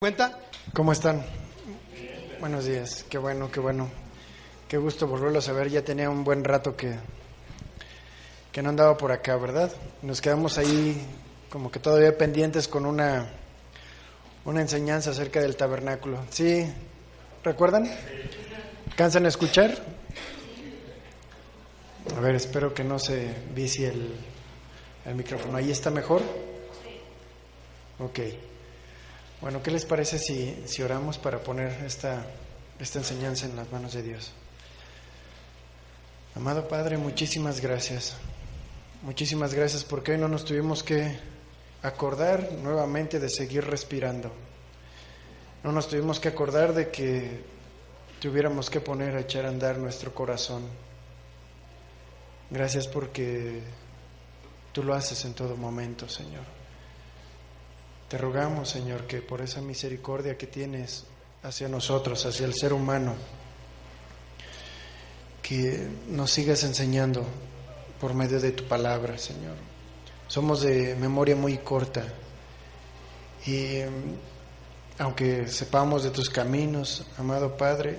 ¿Cuenta? ¿Cómo están? Buenos días, qué bueno. Qué gusto volverlos a ver, ya tenía un buen rato que no andaba por acá, ¿verdad? Nos quedamos ahí como que todavía pendientes con una enseñanza acerca del tabernáculo. ¿Sí? ¿Recuerdan? ¿Cansan a escuchar? A ver, espero que no se vicie el micrófono. ¿Ahí está mejor? Ok. Bueno, ¿qué les parece si oramos para poner esta enseñanza en las manos de Dios? Amado Padre, muchísimas gracias. Muchísimas gracias porque hoy no nos tuvimos que acordar nuevamente de seguir respirando. No nos tuvimos que acordar de que tuviéramos que poner a echar a andar nuestro corazón. Gracias porque tú lo haces en todo momento, Señor. Te rogamos, Señor, que por esa misericordia que tienes hacia nosotros, hacia el ser humano, que nos sigas enseñando por medio de tu palabra, Señor. Somos de memoria muy corta y aunque sepamos de tus caminos, amado Padre,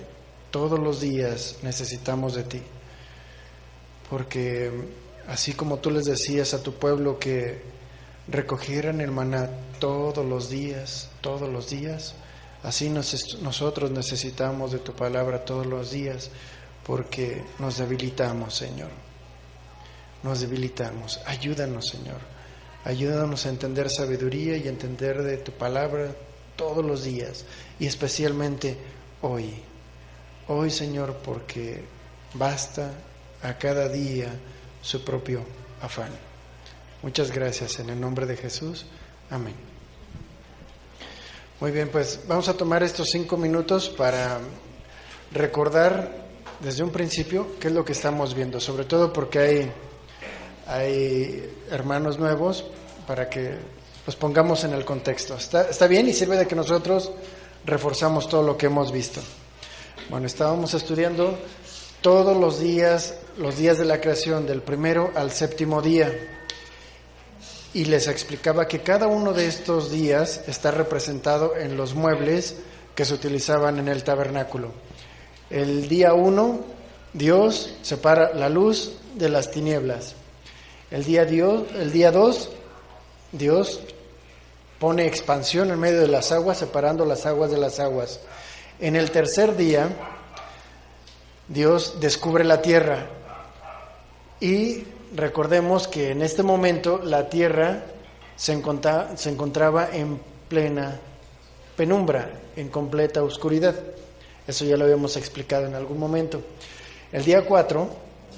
todos los días necesitamos de ti, porque así como tú les decías a tu pueblo que recogieran el maná todos los días, así nosotros necesitamos de tu palabra todos los días, porque nos debilitamos, Señor. Nos debilitamos. Ayúdanos, Señor. Ayúdanos a entender sabiduría y a entender de tu palabra todos los días, y especialmente hoy. Hoy, Señor, porque basta a cada día su propio afán. Muchas gracias, en el nombre de Jesús. Amén. Muy bien, pues vamos a tomar estos 5 minutos para recordar desde un principio qué es lo que estamos viendo, sobre todo porque hay hermanos nuevos, para que los pongamos en el contexto. ¿Está bien? Y sirve de que nosotros reforzamos todo lo que hemos visto. Bueno, estábamos estudiando todos los días de la creación, del primero al séptimo día. Y les explicaba que cada uno de estos días está representado en los muebles que se utilizaban en el tabernáculo. El día 1, Dios separa la luz de las tinieblas. El día 2, Dios pone expansión en medio de las aguas, separando las aguas de las aguas. En el tercer día, Dios descubre la tierra. Y recordemos que en este momento la tierra se encontraba en plena penumbra, en completa oscuridad. Eso ya lo habíamos explicado en algún momento. El día 4,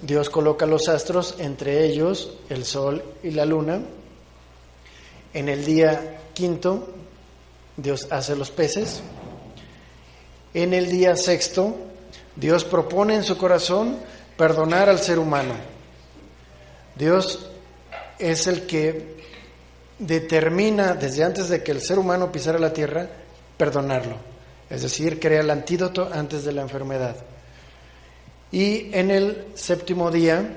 Dios coloca los astros, entre ellos el sol y la luna. En el día 5, Dios hace los peces. En el día 6, Dios propone en su corazón perdonar al ser humano. Dios es el que determina, desde antes de que el ser humano pisara la tierra, perdonarlo. Es decir, crea el antídoto antes de la enfermedad. Y en el 7º día,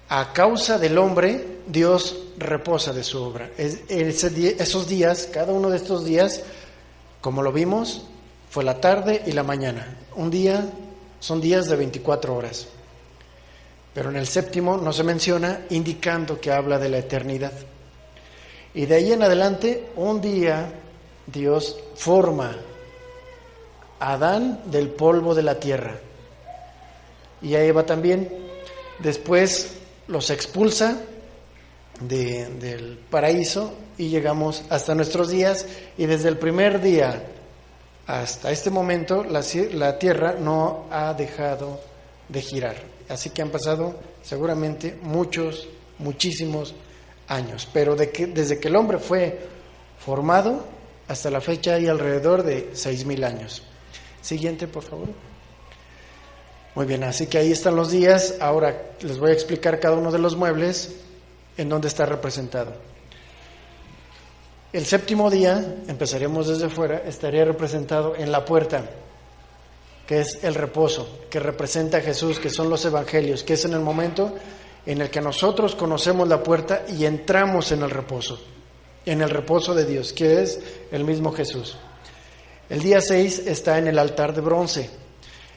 a causa del hombre, Dios reposa de su obra. Esos días, cada uno de estos días, como lo vimos, fue la tarde y la mañana. Un día son días de 24 horas. Pero en el 7º no se menciona, indicando que habla de la eternidad. Y de ahí en adelante, un día Dios forma a Adán del polvo de la tierra, y a Eva también. Después los expulsa del paraíso y llegamos hasta nuestros días, y desde el primer día hasta este momento la tierra no ha dejado de girar. Así que han pasado seguramente muchísimos años, pero desde que el hombre fue formado hasta la fecha hay alrededor de 6,000 años. Siguiente, por favor. Muy bien, así que ahí están los días. Ahora les voy a explicar cada uno de los muebles en dónde está representado. El 7º día, empezaremos desde fuera, estaría representado en la puerta, que es el reposo, que representa a Jesús, que son los evangelios, que es en el momento en el que nosotros conocemos la puerta y entramos en el reposo. en el reposo de Dios, que es el mismo Jesús. El día 6 está en el altar de bronce.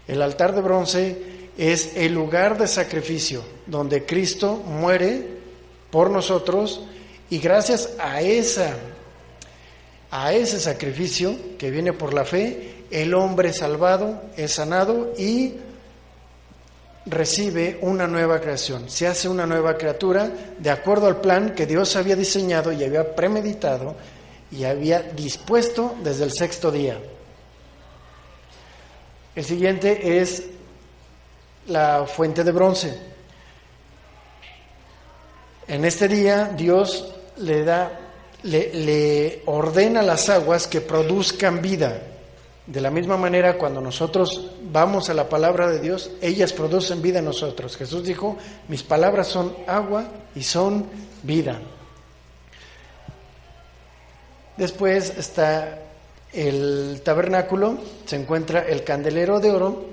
El altar de bronce es el lugar de sacrificio donde Cristo muere por nosotros, y gracias a ese sacrificio que viene por la fe, el hombre es salvado, es sanado y recibe una nueva creación. Se hace una nueva criatura de acuerdo al plan que Dios había diseñado y había premeditado y había dispuesto desde el sexto día. El siguiente es la fuente de bronce. En este día Dios le ordena a las aguas que produzcan vida. De la misma manera, cuando nosotros vamos a la palabra de Dios, ellas producen vida en nosotros. Jesús dijo: mis palabras son agua y son vida. Después está el tabernáculo, se encuentra el candelero de oro,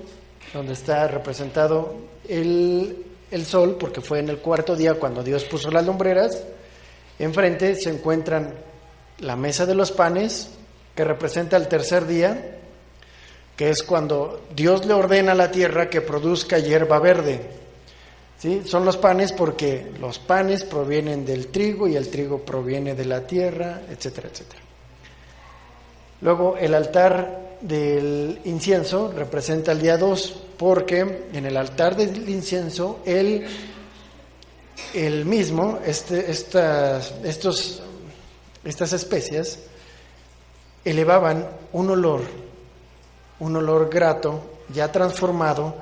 donde está representado el sol, porque fue en el cuarto día cuando Dios puso las lumbreras. Enfrente se encuentran la mesa de los panes, que representa el tercer día, que es cuando Dios le ordena a la tierra que produzca hierba verde. ¿Sí? Son los panes porque los panes provienen del trigo y el trigo proviene de la tierra, etcétera, etcétera. Luego el altar del incienso representa el día 2, porque en el altar del incienso el mismo, estas especias elevaban un olor grato, ya transformado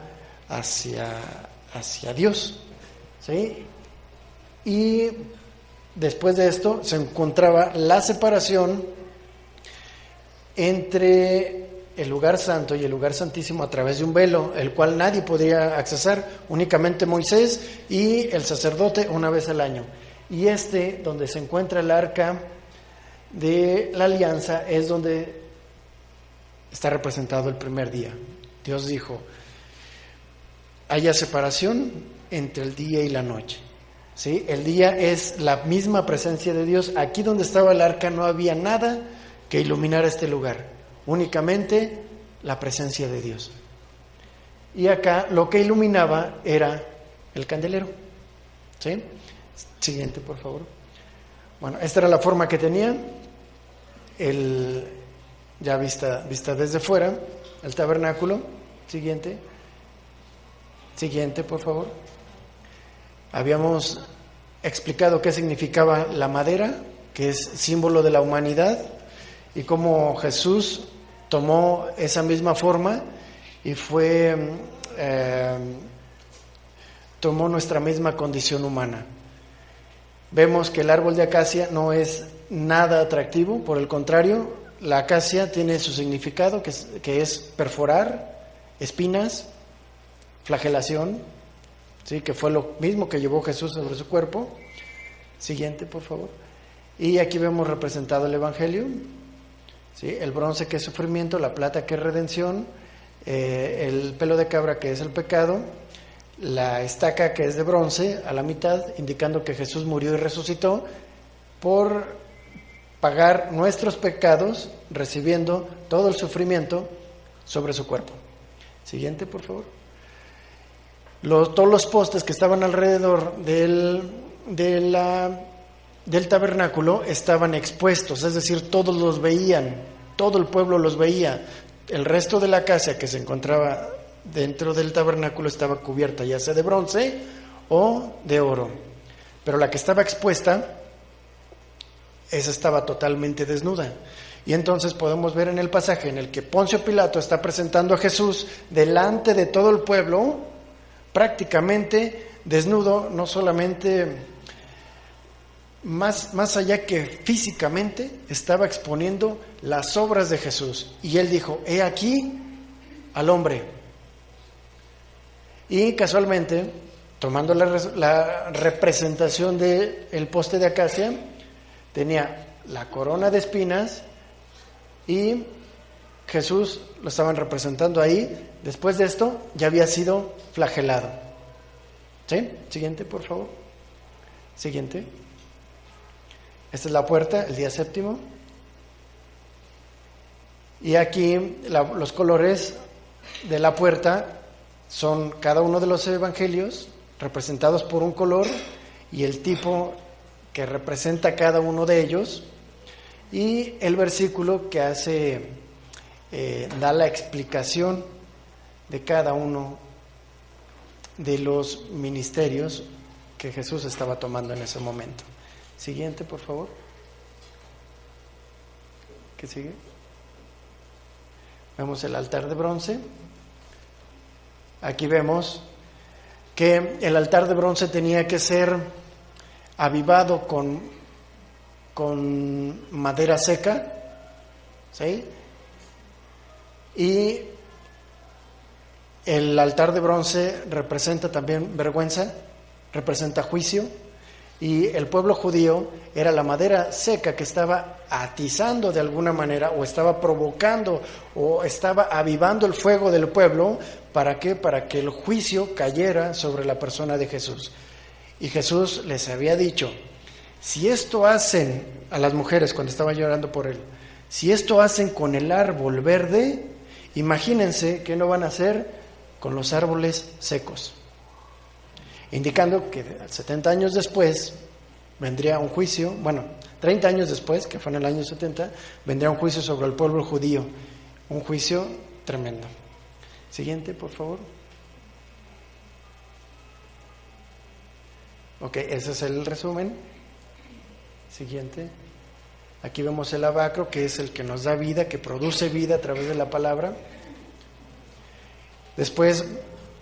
hacia Dios, ¿sí? Y después de esto se encontraba la separación entre el lugar santo y el lugar santísimo a través de un velo, el cual nadie podía accesar, únicamente Moisés y el sacerdote una vez al año. Y donde se encuentra el arca de la alianza, es donde está representado el primer día. Dios dijo: haya separación entre el día y la noche. ¿Sí? El día es la misma presencia de Dios. Aquí donde estaba el arca no había nada que iluminara este lugar, únicamente la presencia de Dios. Y acá lo que iluminaba era el candelero. ¿Sí? Siguiente, por favor. Bueno, esta era la forma que tenía, ya vista desde fuera, el tabernáculo. Siguiente, por favor. Habíamos explicado qué significaba la madera, que es símbolo de la humanidad, y cómo Jesús tomó esa misma forma y tomó nuestra misma condición humana. Vemos que el árbol de acacia no es nada atractivo, por el contrario, la acacia tiene su significado, que es perforar, espinas, flagelación, ¿sí? Que fue lo mismo que llevó Jesús sobre su cuerpo. Siguiente, por favor. Y aquí vemos representado el Evangelio, ¿sí? El bronce, que es sufrimiento; la plata, que es redención; el pelo de cabra, que es el pecado; la estaca, que es de bronce a la mitad, indicando que Jesús murió y resucitó por pagar nuestros pecados, recibiendo todo el sufrimiento sobre su cuerpo. Siguiente, por favor. Todos los postes que estaban alrededor del tabernáculo estaban expuestos, es decir, todos los veían, todo el pueblo los veía. El resto de la casa que se encontraba dentro del tabernáculo estaba cubierta ya sea de bronce o de oro, pero la que estaba expuesta, esa estaba totalmente desnuda. Y entonces podemos ver en el pasaje en el que Poncio Pilato está presentando a Jesús delante de todo el pueblo, prácticamente desnudo, no solamente, más allá que físicamente, estaba exponiendo las obras de Jesús. Y él dijo: he aquí al hombre. Y casualmente, tomando la representación del poste de acacia, tenía la corona de espinas y Jesús lo estaban representando ahí. Después de esto ya había sido flagelado. ¿Sí? Siguiente, por favor. Siguiente. Esta es la puerta, el día séptimo. Y aquí los colores de la puerta son cada uno de los evangelios representados por un color y el tipo que representa cada uno de ellos, y el versículo que da la explicación de cada uno de los ministerios que Jesús estaba tomando en ese momento. Siguiente, por favor. ¿Qué sigue? Vemos el altar de bronce. Aquí vemos que el altar de bronce tenía que ser avivado con madera seca, ¿sí? Y el altar de bronce representa también vergüenza, representa juicio, y el pueblo judío era la madera seca que estaba atizando de alguna manera, o estaba provocando, o estaba avivando el fuego del pueblo. ¿Para qué? Para que el juicio cayera sobre la persona de Jesús. Y Jesús les había dicho: si esto hacen a las mujeres cuando estaba llorando por él, si esto hacen con el árbol verde, imagínense qué no van a hacer con los árboles secos. Indicando que 70 años después vendría un juicio, 30 años después, que fue en el año 70, vendría un juicio sobre el pueblo judío, un juicio tremendo. Siguiente, por favor. Ok, ese es el resumen. Siguiente. Aquí vemos el lavacro, que es el que nos da vida, que produce vida a través de la palabra. Después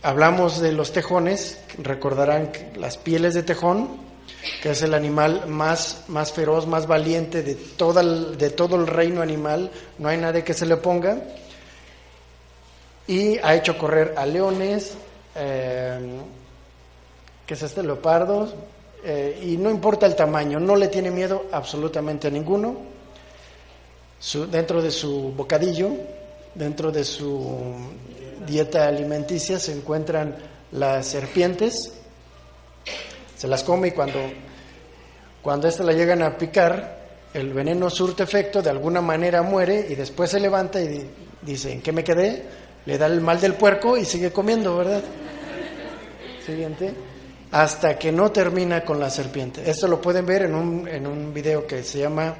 hablamos de los tejones. Recordarán que las pieles de tejón, que es el animal más feroz, más valiente de todo el reino animal. No hay nadie que se le ponga. Y ha hecho correr a leones, que es leopardos, y no importa el tamaño, no le tiene miedo absolutamente a ninguno. Dentro de su bocadillo, dentro de su dieta alimenticia, se encuentran las serpientes, se las come, y cuando éstas la llegan a picar, el veneno surte efecto, de alguna manera muere, y después se levanta y dice: ¿en qué me quedé? Le da el mal del puerco y sigue comiendo, ¿verdad? Siguiente. Hasta que no termina con la serpiente. Esto lo pueden ver en un video que se llama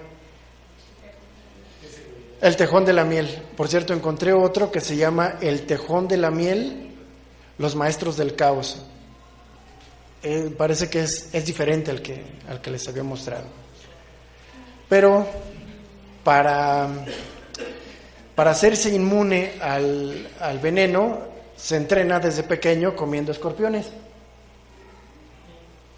El tejón de la miel. Por cierto, encontré otro que se llama El tejón de la miel, los maestros del caos. Parece que es diferente al que les había mostrado. Pero para hacerse inmune al veneno, se entrena desde pequeño comiendo escorpiones.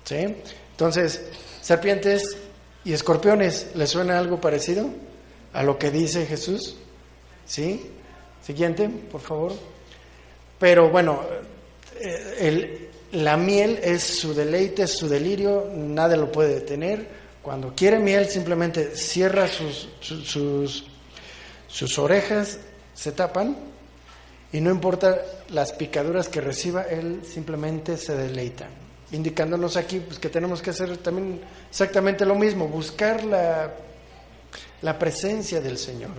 ¿Sí? Entonces, serpientes y escorpiones, ¿les suena algo parecido a lo que dice Jesús? ¿Sí? Siguiente, por favor. Pero bueno, la miel es su deleite, es su delirio, nada lo puede detener. Cuando quiere miel, simplemente cierra sus orejas, se tapan, y no importa las picaduras que reciba, él simplemente se deleita. Indicándonos aquí pues que tenemos que hacer también exactamente lo mismo, buscar la presencia del Señor,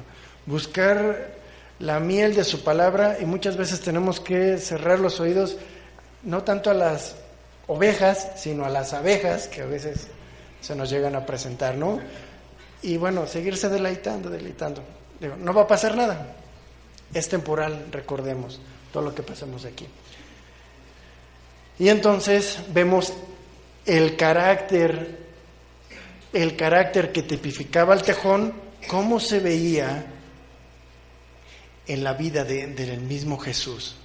buscar la miel de su palabra, y muchas veces tenemos que cerrar los oídos, no tanto a las ovejas, sino a las abejas que a veces se nos llegan a presentar, ¿no? Y bueno, seguirse deleitando. Digo, no va a pasar nada, es temporal, recordemos todo lo que pasamos aquí. Y entonces vemos el carácter que tipificaba el tejón, cómo se veía en la vida del mismo Jesús,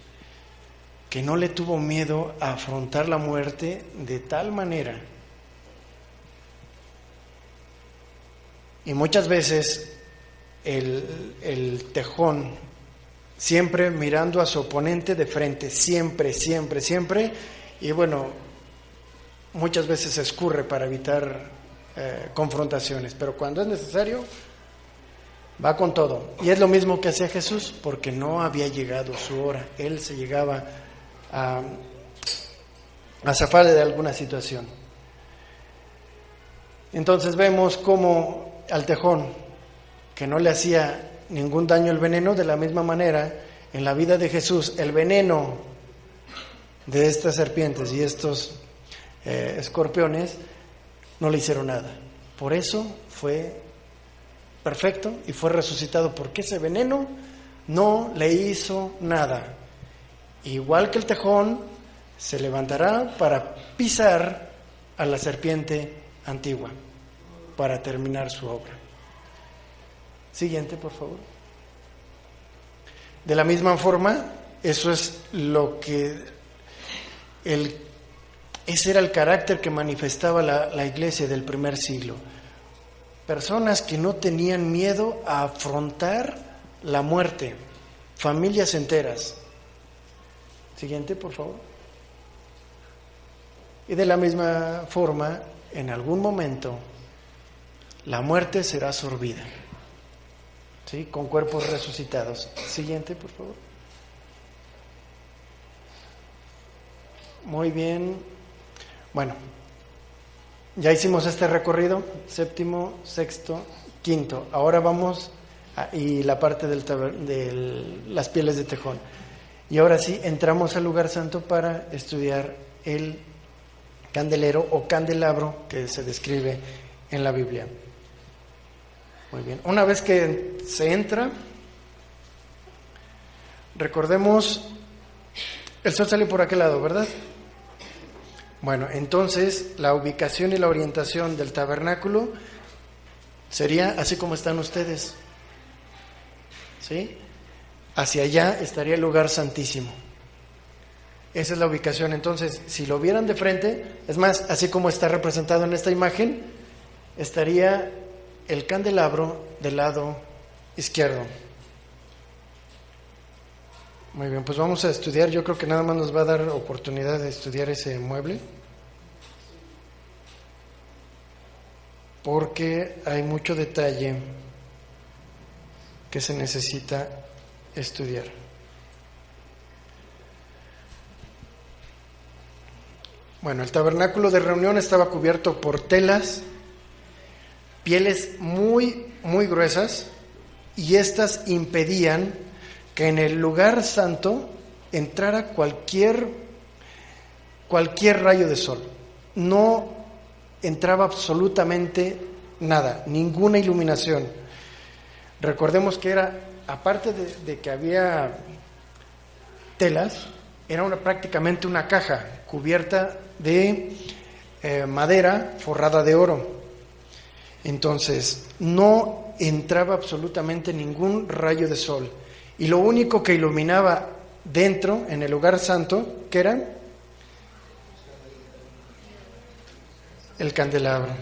que no le tuvo miedo a afrontar la muerte de tal manera. Y muchas veces el tejón, siempre mirando a su oponente de frente, siempre, y bueno, muchas veces se escurre para evitar confrontaciones, pero cuando es necesario, va con todo. Y es lo mismo que hacía Jesús, porque no había llegado su hora. Él se llegaba a zafar de alguna situación. Entonces vemos cómo al tejón, que no le hacía ningún daño el veneno, de la misma manera, en la vida de Jesús, el veneno de estas serpientes y estos escorpiones no le hicieron nada. Por eso fue perfecto y fue resucitado, porque ese veneno no le hizo nada. Igual que el tejón, se levantará para pisar a la serpiente antigua, para terminar su obra. Siguiente, por favor. De la misma forma, eso es lo que ese era el carácter que manifestaba la iglesia del primer siglo. Personas que no tenían miedo a afrontar la muerte, familias enteras. Siguiente, por favor. Y de la misma forma, en algún momento, la muerte será absorbida, ¿sí?, con cuerpos resucitados. Siguiente, por favor. Muy bien. Bueno, ya hicimos este recorrido, séptimo, sexto, quinto. Ahora vamos y la parte de las pieles de tejón. Y ahora sí, entramos al lugar santo para estudiar el candelero o candelabro que se describe en la Biblia. Muy bien, una vez que se entra, recordemos, el sol sale por aquel lado, ¿verdad? Bueno, entonces la ubicación y la orientación del tabernáculo sería así como están ustedes, ¿sí? Hacia allá estaría el lugar santísimo. Esa es la ubicación. Entonces, si lo vieran de frente, es más, así como está representado en esta imagen, estaría el candelabro del lado izquierdo. Muy bien, pues vamos a estudiar. Yo creo que nada más nos va a dar oportunidad de estudiar ese mueble, porque hay mucho detalle que se necesita estudiar. Bueno, el tabernáculo de reunión estaba cubierto por telas, pieles muy, muy gruesas, y estas impedían que en el lugar santo entrara cualquier rayo de sol. No entraba absolutamente nada, ninguna iluminación. Recordemos que era, aparte de que había telas, era prácticamente una caja cubierta de madera forrada de oro. Entonces, no entraba absolutamente ningún rayo de sol. Y lo único que iluminaba dentro, en el lugar santo, ¿qué era? El candelabro.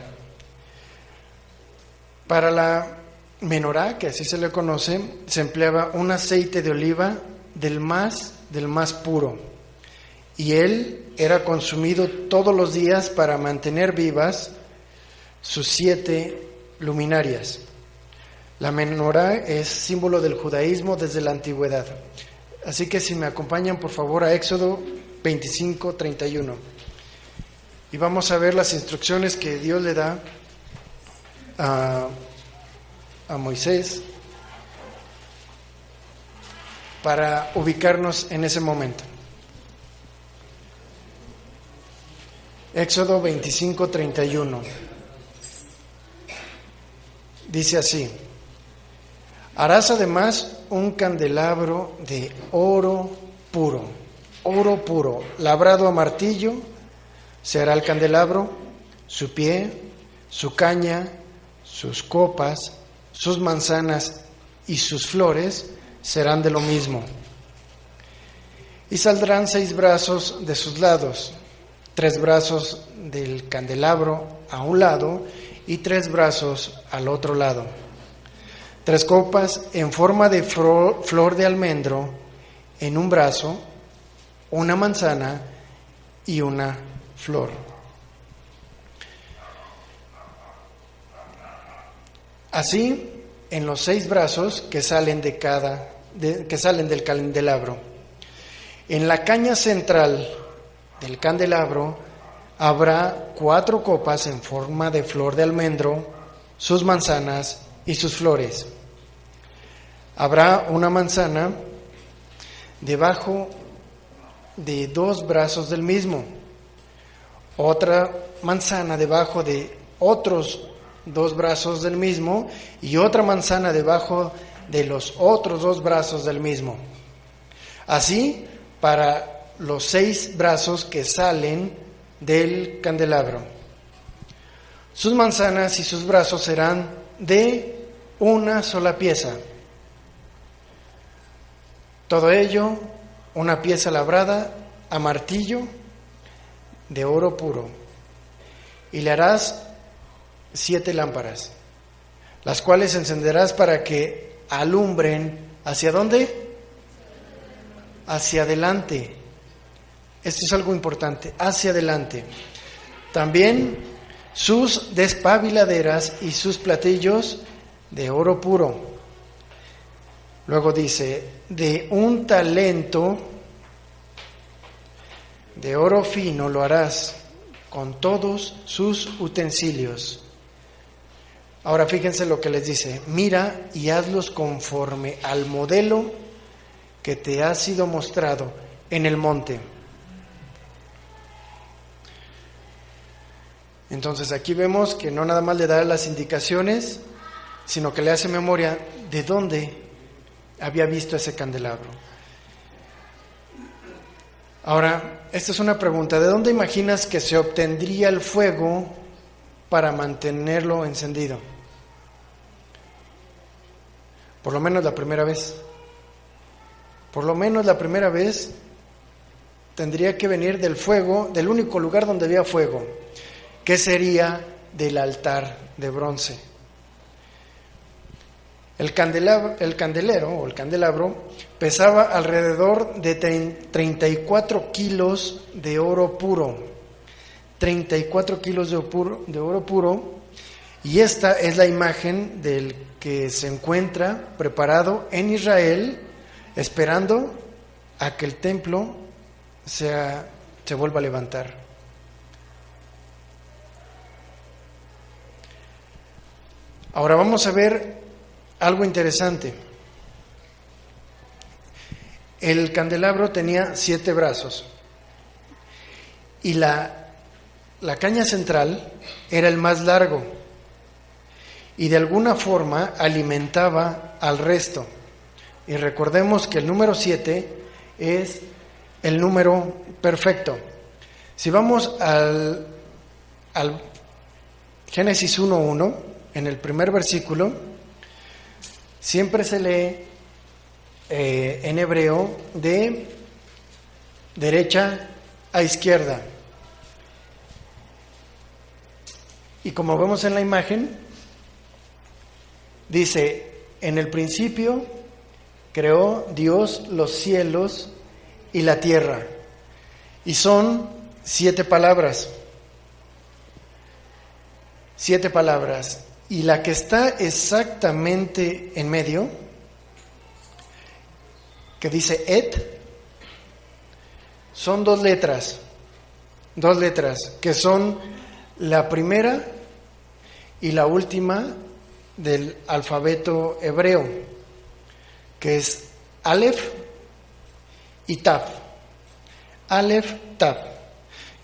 Para la menorá, que así se le conoce, se empleaba un aceite de oliva del más puro, y él era consumido todos los días para mantener vivas sus 7 luminarias. La menorá es símbolo del judaísmo desde la antigüedad. Así que si me acompañan por favor a Éxodo 25:31. Y vamos a ver las instrucciones que Dios le da a Moisés para ubicarnos en ese momento. Éxodo 25:31. Dice así: harás además un candelabro de oro puro, labrado a martillo. Se hará el candelabro, su pie, su caña, sus copas, sus manzanas y sus flores serán de lo mismo. Y saldrán 6 brazos de sus lados, 3 brazos del candelabro a un lado y 3 brazos al otro lado. 3 copas en forma de flor de almendro en un brazo, una manzana y una flor. Así, en los 6 brazos que salen del candelabro. En la caña central del candelabro Habrá 4 copas en forma de flor de almendro, sus manzanas y sus flores. Habrá una manzana debajo de 2 brazos del mismo, otra manzana debajo de otros 2 brazos del mismo y otra manzana debajo de los otros 2 brazos del mismo. Así para los 6 brazos que salen del candelabro. Sus manzanas y sus brazos serán de una sola pieza. Todo ello, una pieza labrada a martillo de oro puro. Y le harás 7 lámparas, las cuales encenderás para que alumbren. ¿Hacia dónde? Hacia adelante. Esto es algo importante, hacia adelante. También sus despabiladeras y sus platillos de oro puro. Luego dice, de 1 talento de oro fino lo harás con todos sus utensilios. Ahora fíjense lo que les dice, mira y hazlos conforme al modelo que te ha sido mostrado en el monte. Entonces aquí vemos que no nada más le da las indicaciones, sino que le hace memoria de dónde había visto ese candelabro. Ahora, esta es una pregunta, ¿de dónde imaginas que se obtendría el fuego para mantenerlo encendido? Por lo menos la primera vez. Por lo menos la primera vez tendría que venir del fuego, del único lugar donde había fuego, que sería del altar de bronce. El candelabro pesaba alrededor de 34 kilos de oro puro. 34 kilos de oro puro. Y esta es la imagen del que se encuentra preparado en Israel, esperando a que el templo se vuelva a levantar. Ahora vamos a ver algo interesante. El candelabro tenía 7 brazos y la caña central era el más largo y de alguna forma alimentaba al resto. Y recordemos que el número 7 es el número perfecto. Si vamos al Génesis 1:1, en el primer versículo, siempre se lee en hebreo de derecha a izquierda. Y como vemos en la imagen, dice, en el principio creó Dios los cielos y la tierra. Y son 7 palabras. 7 palabras. Y la que está exactamente en medio, que dice et, son 2 letras. 2 letras, que son la primera y la última del alfabeto hebreo, que es Aleph y Tav. Aleph, Tav,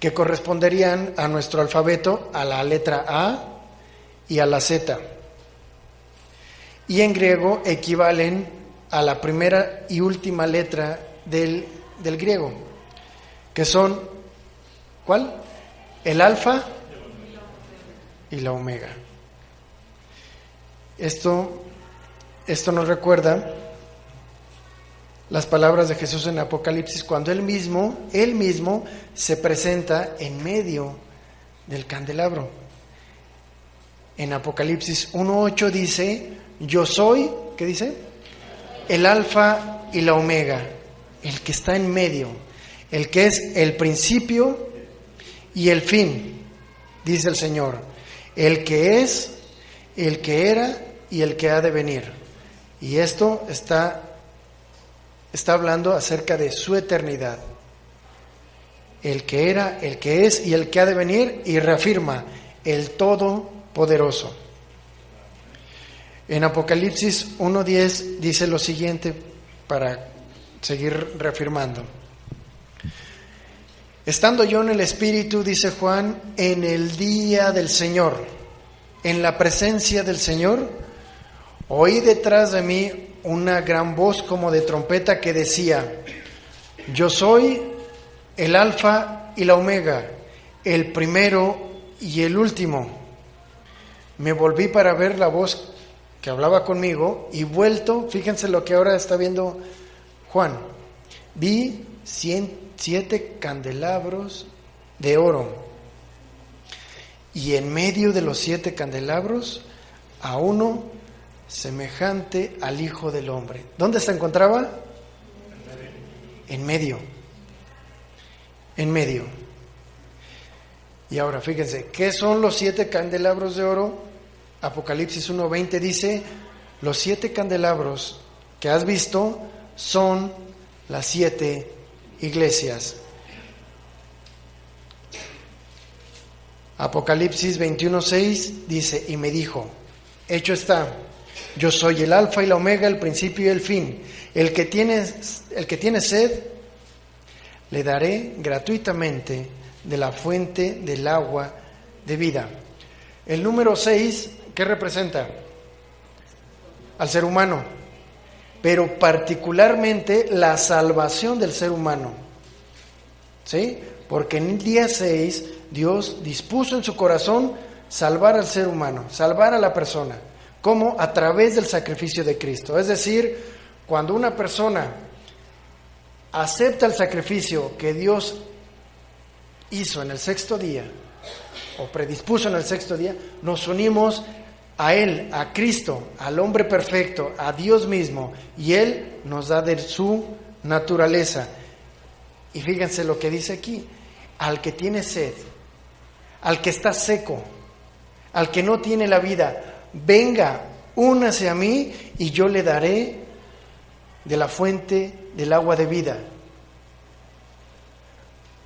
que corresponderían a nuestro alfabeto, a la letra A y a la Z. Y en griego equivalen a la primera y última letra del griego, que son, ¿cuál? El alfa y la omega. Esto nos recuerda las palabras de Jesús en Apocalipsis, cuando Él mismo se presenta en medio del candelabro. En Apocalipsis 1:8 dice, yo soy, ¿qué dice? El alfa y la omega, el que está en medio, el que es el principio y el fin, dice el Señor, el que es, el que era y el que ha de venir. Y esto está hablando acerca de su eternidad. el que era, el que es y el que ha de venir, y reafirma, el Todopoderoso. En Apocalipsis 1:10 dice lo siguiente para seguir reafirmando. Estando yo en el Espíritu, dice Juan, en el día del Señor, en la presencia del Señor, oí detrás de mí una gran voz como de trompeta que decía: yo soy el Alfa y la Omega, el primero y el último. Me volví para ver la voz que hablaba conmigo y vuelto, fíjense lo que ahora está viendo Juan, vi 7 candelabros de oro y en medio de los 7 candelabros a uno semejante al Hijo del Hombre. ¿Dónde se encontraba? En medio. En medio. Y ahora fíjense, ¿qué son los 7 candelabros de oro? Apocalipsis 1:20 dice, los 7 candelabros que has visto son las 7 iglesias. Apocalipsis 21:6 dice, y me dijo, hecho está, yo soy el Alfa y la Omega, el principio y el fin. El que tiene sed, le daré gratuitamente de la fuente del agua de vida. El número 6, ¿qué representa? Al ser humano, pero particularmente la salvación del ser humano. ¿Sí? Porque en el día 6 Dios dispuso en su corazón salvar al ser humano, salvar a la persona. ¿Cómo? A través del sacrificio de Cristo. Es decir, cuando una persona acepta el sacrificio que Dios hizo en el 6º día, o predispuso en el 6º día, nos unimos a Él, a Cristo, al hombre perfecto, a Dios mismo, y Él nos da de su naturaleza. Y fíjense lo que dice aquí, al que tiene sed, al que está seco, al que no tiene la vida, venga, únase a mí y yo le daré de la fuente del agua de vida.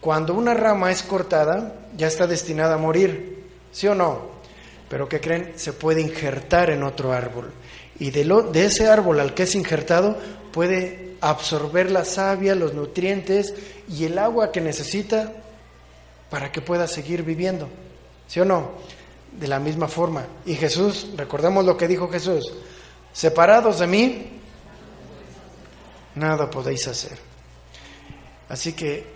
Cuando una rama es cortada, ya está destinada a morir, ¿sí o no? Pero ¿qué creen? Se puede injertar en otro árbol. Y de ese árbol al que es injertado, puede absorber la savia, los nutrientes y el agua que necesita para que pueda seguir viviendo, ¿sí o no? De la misma forma. Y Jesús, recordemos lo que dijo Jesús, separados de mí, nada podéis hacer. Así que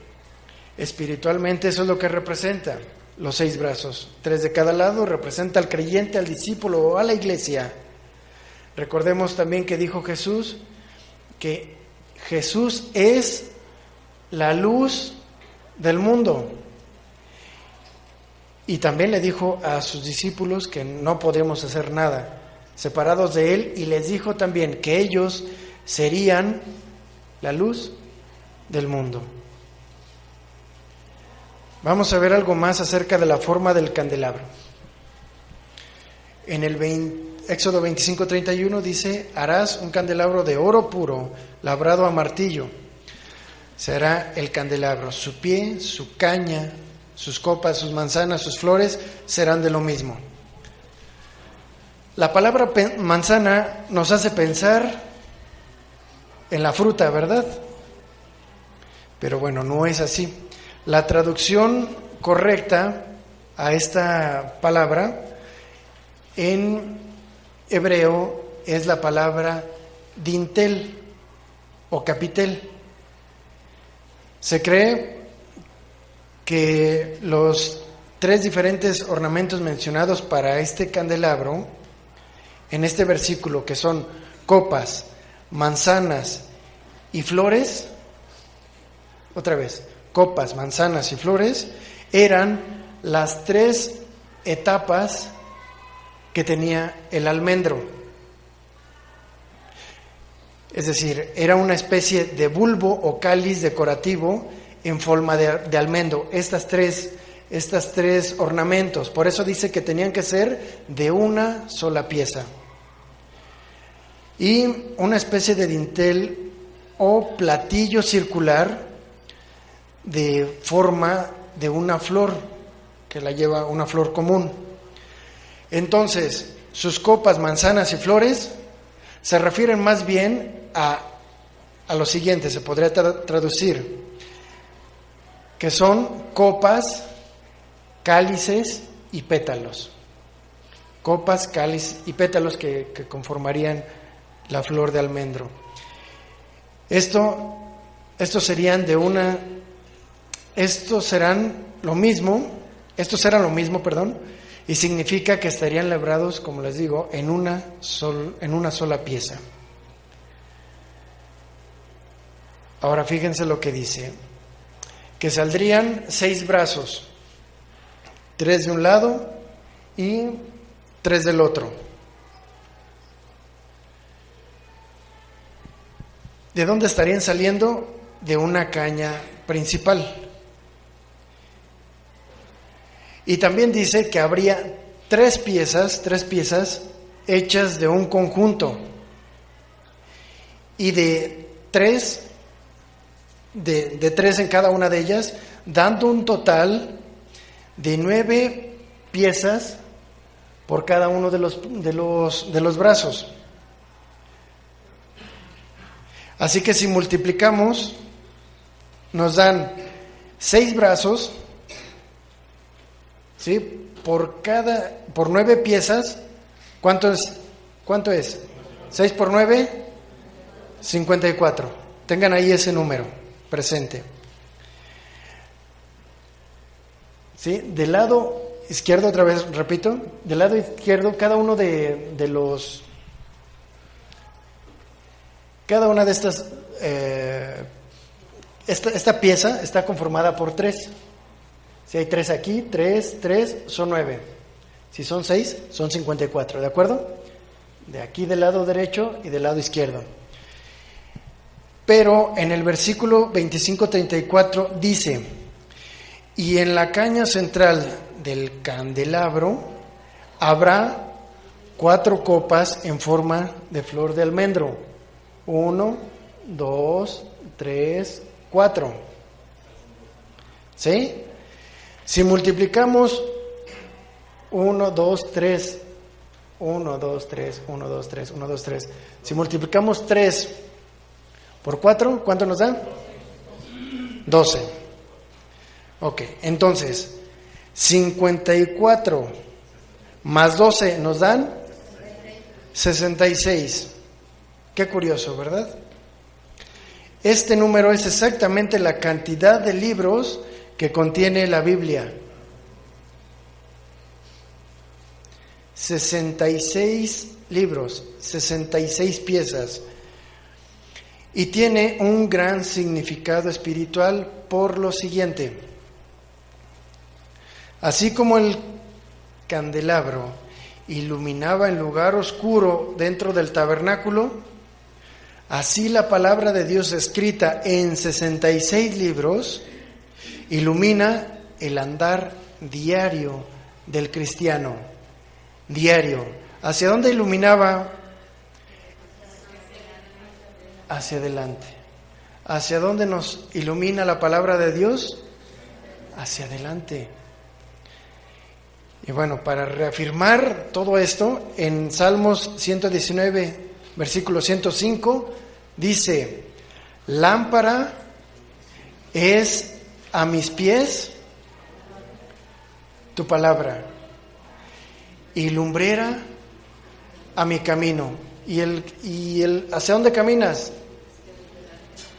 espiritualmente eso es lo que representa los 6 brazos, 3 de cada lado, representa al creyente, al discípulo o a la iglesia. Recordemos también que dijo Jesús, que Jesús es la luz del mundo. Y también le dijo a sus discípulos que no podemos hacer nada separados de Él, y les dijo también que ellos serían la luz del mundo. Vamos a ver algo más acerca de la forma del candelabro. En el Éxodo 25:31 dice, harás un candelabro de oro puro, labrado a martillo. Será el candelabro, su pie, su caña, sus copas, sus manzanas, sus flores serán de lo mismo. La palabra manzana nos hace pensar en la fruta, ¿verdad? Pero bueno, no es así. La traducción correcta a esta palabra en hebreo es la palabra dintel o capitel. Se cree que los 3 diferentes ornamentos mencionados para este candelabro en este versículo, que son copas, manzanas y flores, otra vez, copas, manzanas y flores, eran las 3 etapas que tenía el almendro. Es decir, era una especie de bulbo o cáliz decorativo en forma de almendro. Estas tres ornamentos, por eso dice que tenían que ser de una sola pieza. Y una especie de dintel o platillo circular de forma de una flor, que la lleva una flor común. Entonces, sus copas, manzanas y flores se refieren más bien a lo siguiente, se podría traducir, que son copas, cálices y pétalos. Copas, cáliz y pétalos que conformarían la flor de almendro. Estos serán lo mismo, y significa que estarían labrados, como les digo, en una sola pieza. Ahora fíjense lo que dice, que saldrían 6 brazos, 3 de un lado y 3 del otro. ¿De dónde estarían saliendo? De una caña principal. Y también dice que habría 3 piezas hechas de un conjunto, y de 3 en cada una de ellas, dando un total de 9 piezas por cada uno de los brazos. Así que si multiplicamos, nos dan 6 brazos, ¿sí? Por 9 piezas, ¿cuánto es? 6 por 9, 54. Tengan ahí ese número presente. ¿Sí? Del lado izquierdo, otra vez repito, del lado izquierdo, cada una de estas, esta pieza está conformada por 3. Si hay 3 aquí, 3, son 9. Si son 6, son 54, ¿de acuerdo? De aquí del lado derecho y del lado izquierdo. Pero en el versículo 25-34 dice: y en la caña central del candelabro habrá 4 copas en forma de flor de almendro. 1, 2, 3, 4. ¿Sí? Si multiplicamos 1, 2, 3, 1, 2, 3, 1, 2, 3, 1, 2, 3. Si multiplicamos 3 por 4, ¿cuánto nos da? 12. Ok, entonces 54 más 12 nos dan 66. Qué curioso, ¿verdad? Este número es exactamente la cantidad de libros que contiene la Biblia. 66 libros, 66 piezas. Y tiene un gran significado espiritual por lo siguiente. Así como el candelabro iluminaba el lugar oscuro dentro del tabernáculo, así la palabra de Dios escrita en 66 libros ilumina el andar diario del cristiano. Diario. ¿Hacia dónde iluminaba? Hacia adelante. ¿Hacia dónde nos ilumina la palabra de Dios? Hacia adelante. Y bueno, para reafirmar todo esto, en Salmos 119, versículo 105, dice: lámpara es a mis pies tu palabra y lumbrera a mi camino. ¿Y hacia dónde caminas?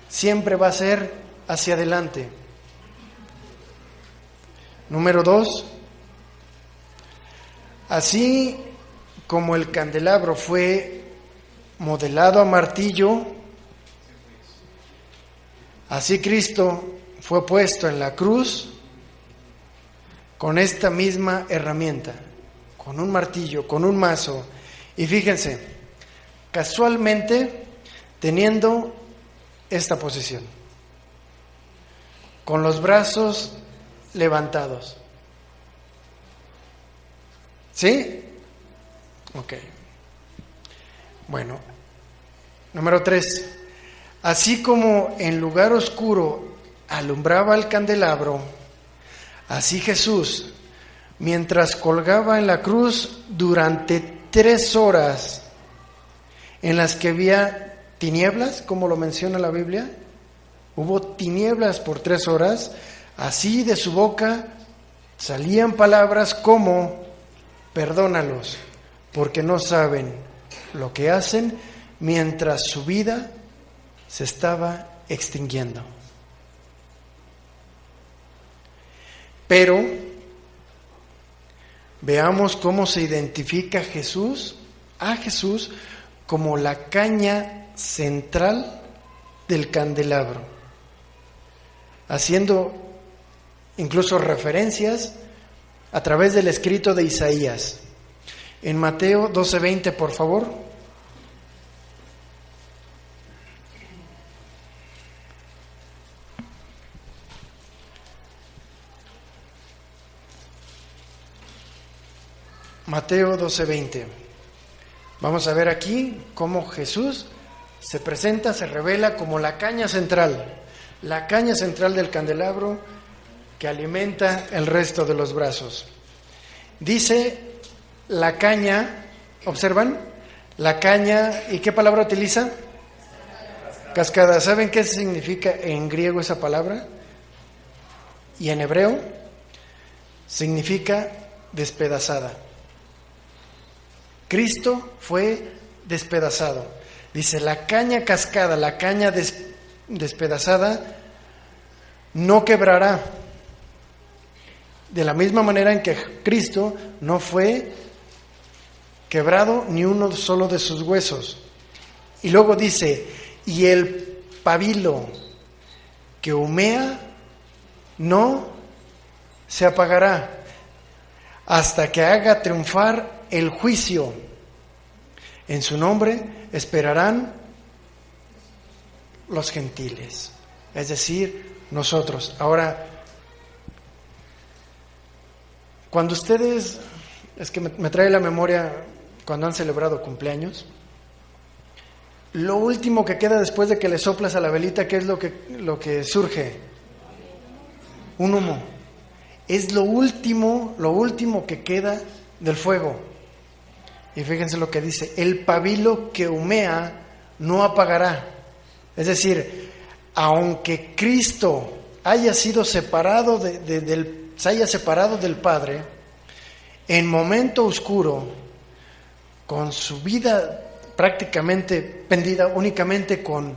Siempre va a ser hacia adelante. Número 2, así como el candelabro fue modelado a martillo, así Cristo fue puesto en la cruz con esta misma herramienta, con un martillo, con un mazo. Y fíjense, casualmente teniendo esta posición, con los brazos levantados. ¿Sí? Ok. Bueno, número 3. Así como en lugar oscuro alumbraba el candelabro, así Jesús, mientras colgaba en la cruz durante 3 horas, en las que había tinieblas, como lo menciona la Biblia, hubo tinieblas por 3 horas, así de su boca salían palabras como: perdónalos, porque no saben lo que hacen, mientras su vida se estaba extinguiendo. Pero veamos cómo se identifica a Jesús como la caña central del candelabro, haciendo incluso referencias a través del escrito de Isaías. En Mateo 12:20, por favor. Mateo 12:20. Vamos a ver aquí cómo Jesús se presenta, se revela como la caña central del candelabro que alimenta el resto de los brazos. Dice la caña, ¿observan? La caña, ¿y qué palabra utiliza? Cascada. ¿Saben qué significa en griego esa palabra? Y en hebreo significa despedazada. Cristo fue despedazado. Dice, la caña cascada, la caña despedazada no quebrará. De la misma manera en que Cristo no fue quebrado ni uno solo de sus huesos. Y luego dice, y el pabilo que humea no se apagará hasta que haga triunfar el juicio. En su nombre esperarán los gentiles, es decir, nosotros. Ahora, cuando ustedes, es que me trae la memoria cuando han celebrado cumpleaños, lo último que queda después de que le soplas a la velita, ¿qué es lo que surge? Un humo. Es lo último que queda del fuego. Y fíjense lo que dice, el pabilo que humea no apagará. Es decir, aunque Cristo haya sido separado se haya separado del Padre, en momento oscuro, con su vida prácticamente pendida únicamente con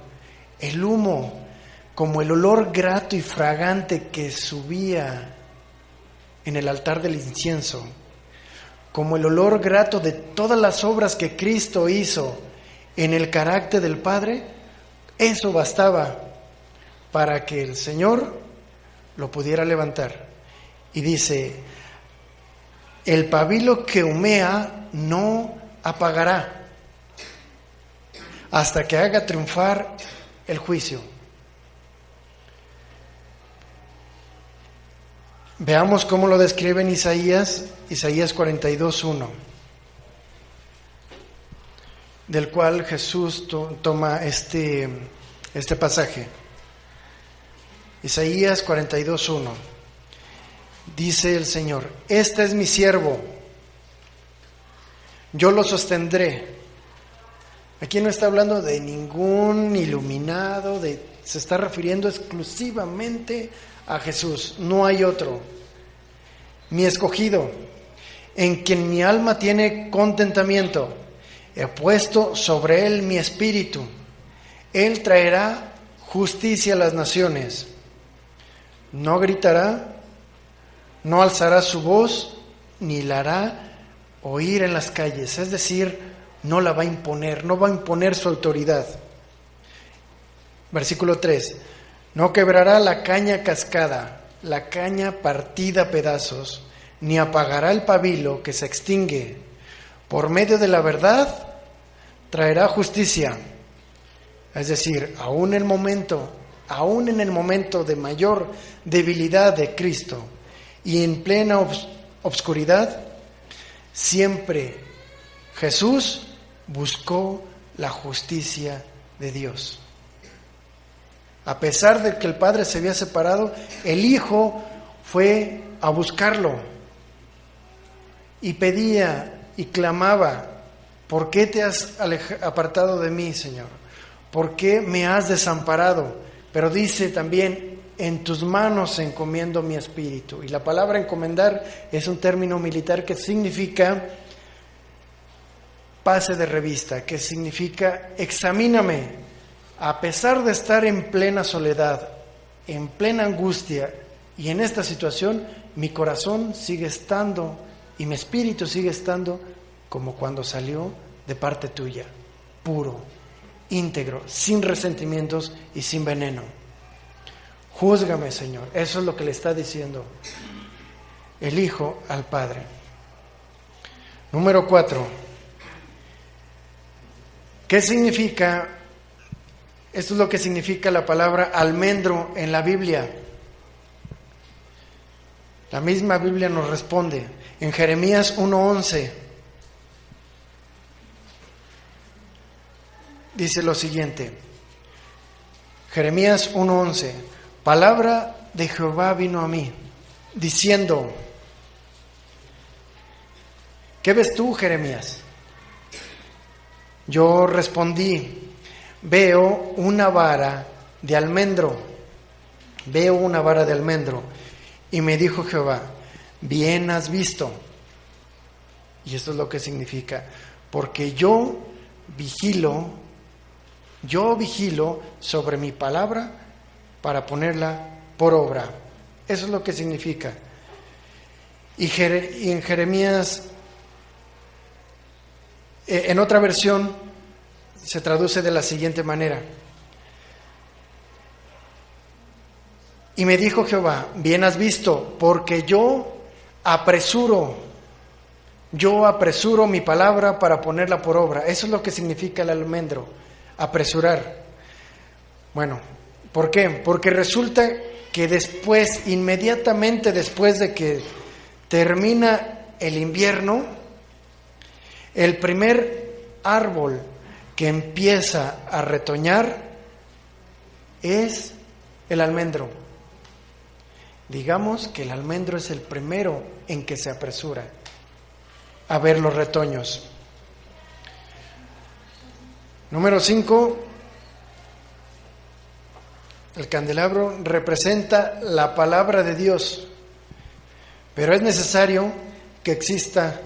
el humo, como el olor grato y fragante que subía en el altar del incienso, como el olor grato de todas las obras que Cristo hizo en el carácter del Padre, eso bastaba para que el Señor lo pudiera levantar. Y dice, el pabilo que humea no apagará hasta que haga triunfar el juicio. Veamos cómo lo describe en Isaías 42:1, del cual Jesús toma este pasaje. Isaías 42:1. Dice el Señor, este es mi siervo, yo lo sostendré. Aquí no está hablando de ningún iluminado, se está refiriendo exclusivamente a Jesús, no hay otro. Mi escogido, en quien mi alma tiene contentamiento, he puesto sobre él mi espíritu. Él traerá justicia a las naciones. No gritará, no alzará su voz, ni la hará oír en las calles. Es decir, no la va a imponer, no va a imponer su autoridad. Versículo 3. No quebrará la caña cascada, la caña partida a pedazos, ni apagará el pabilo que se extingue. Por medio de la verdad traerá justicia. Es decir, aún en el momento de mayor debilidad de Cristo y en plena obscuridad, siempre Jesús buscó la justicia de Dios. A pesar de que el padre se había separado, el hijo fue a buscarlo y pedía y clamaba: ¿por qué te has apartado de mí, Señor? ¿Por qué me has desamparado? Pero dice también: en tus manos encomiendo mi espíritu. Y la palabra encomendar es un término militar que significa pase de revista, que significa examíname. A pesar de estar en plena soledad, en plena angustia y en esta situación, mi corazón sigue estando y mi espíritu sigue estando como cuando salió de parte tuya, puro, íntegro, sin resentimientos y sin veneno. Júzgame, Señor. Eso es lo que le está diciendo el Hijo al Padre. Número 4. ¿Qué significa? Esto es lo que significa la palabra almendro en la Biblia. La misma Biblia nos responde en Jeremías 1:11. Dice lo siguiente. Jeremías 1:11. Palabra de Jehová vino a mí, diciendo: ¿qué ves tú, Jeremías? Yo respondí: veo una vara de almendro. Veo una vara de almendro. Y me dijo Jehová: bien has visto. Y esto es lo que significa: porque yo vigilo sobre mi palabra para ponerla por obra. Eso es lo que significa. Y en Jeremías, en otra versión, se traduce de la siguiente manera: y me dijo Jehová: bien has visto, porque yo apresuro mi palabra para ponerla por obra. Eso es lo que significa el almendro, apresurar. Bueno, ¿por qué? Porque resulta que después, inmediatamente después de que termina el invierno, el primer árbol que empieza a retoñar es el almendro. Digamos que el almendro es el primero en que se apresura a ver los retoños. Número 5. El candelabro representa la palabra de Dios, pero es necesario que exista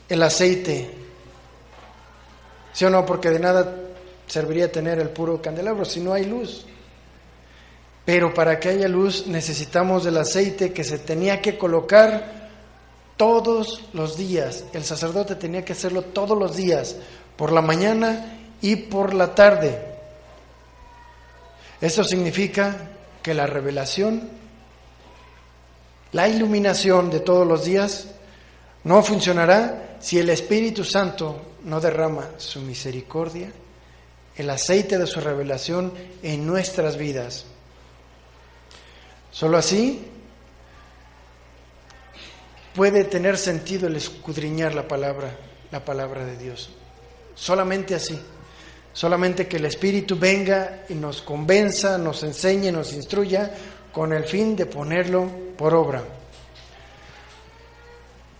el aceite. ¿Sí o no? Porque de nada serviría tener el puro candelabro si no hay luz. Pero para que haya luz necesitamos del aceite que se tenía que colocar todos los días. El sacerdote tenía que hacerlo todos los días, por la mañana y por la tarde. Eso significa que la revelación, la iluminación de todos los días, no funcionará si el Espíritu Santo no derrama su misericordia, el aceite de su revelación en nuestras vidas. Solo así puede tener sentido el escudriñar la palabra de Dios. Solamente así. Solamente que el Espíritu venga y nos convenza, nos enseñe, nos instruya con el fin de ponerlo por obra.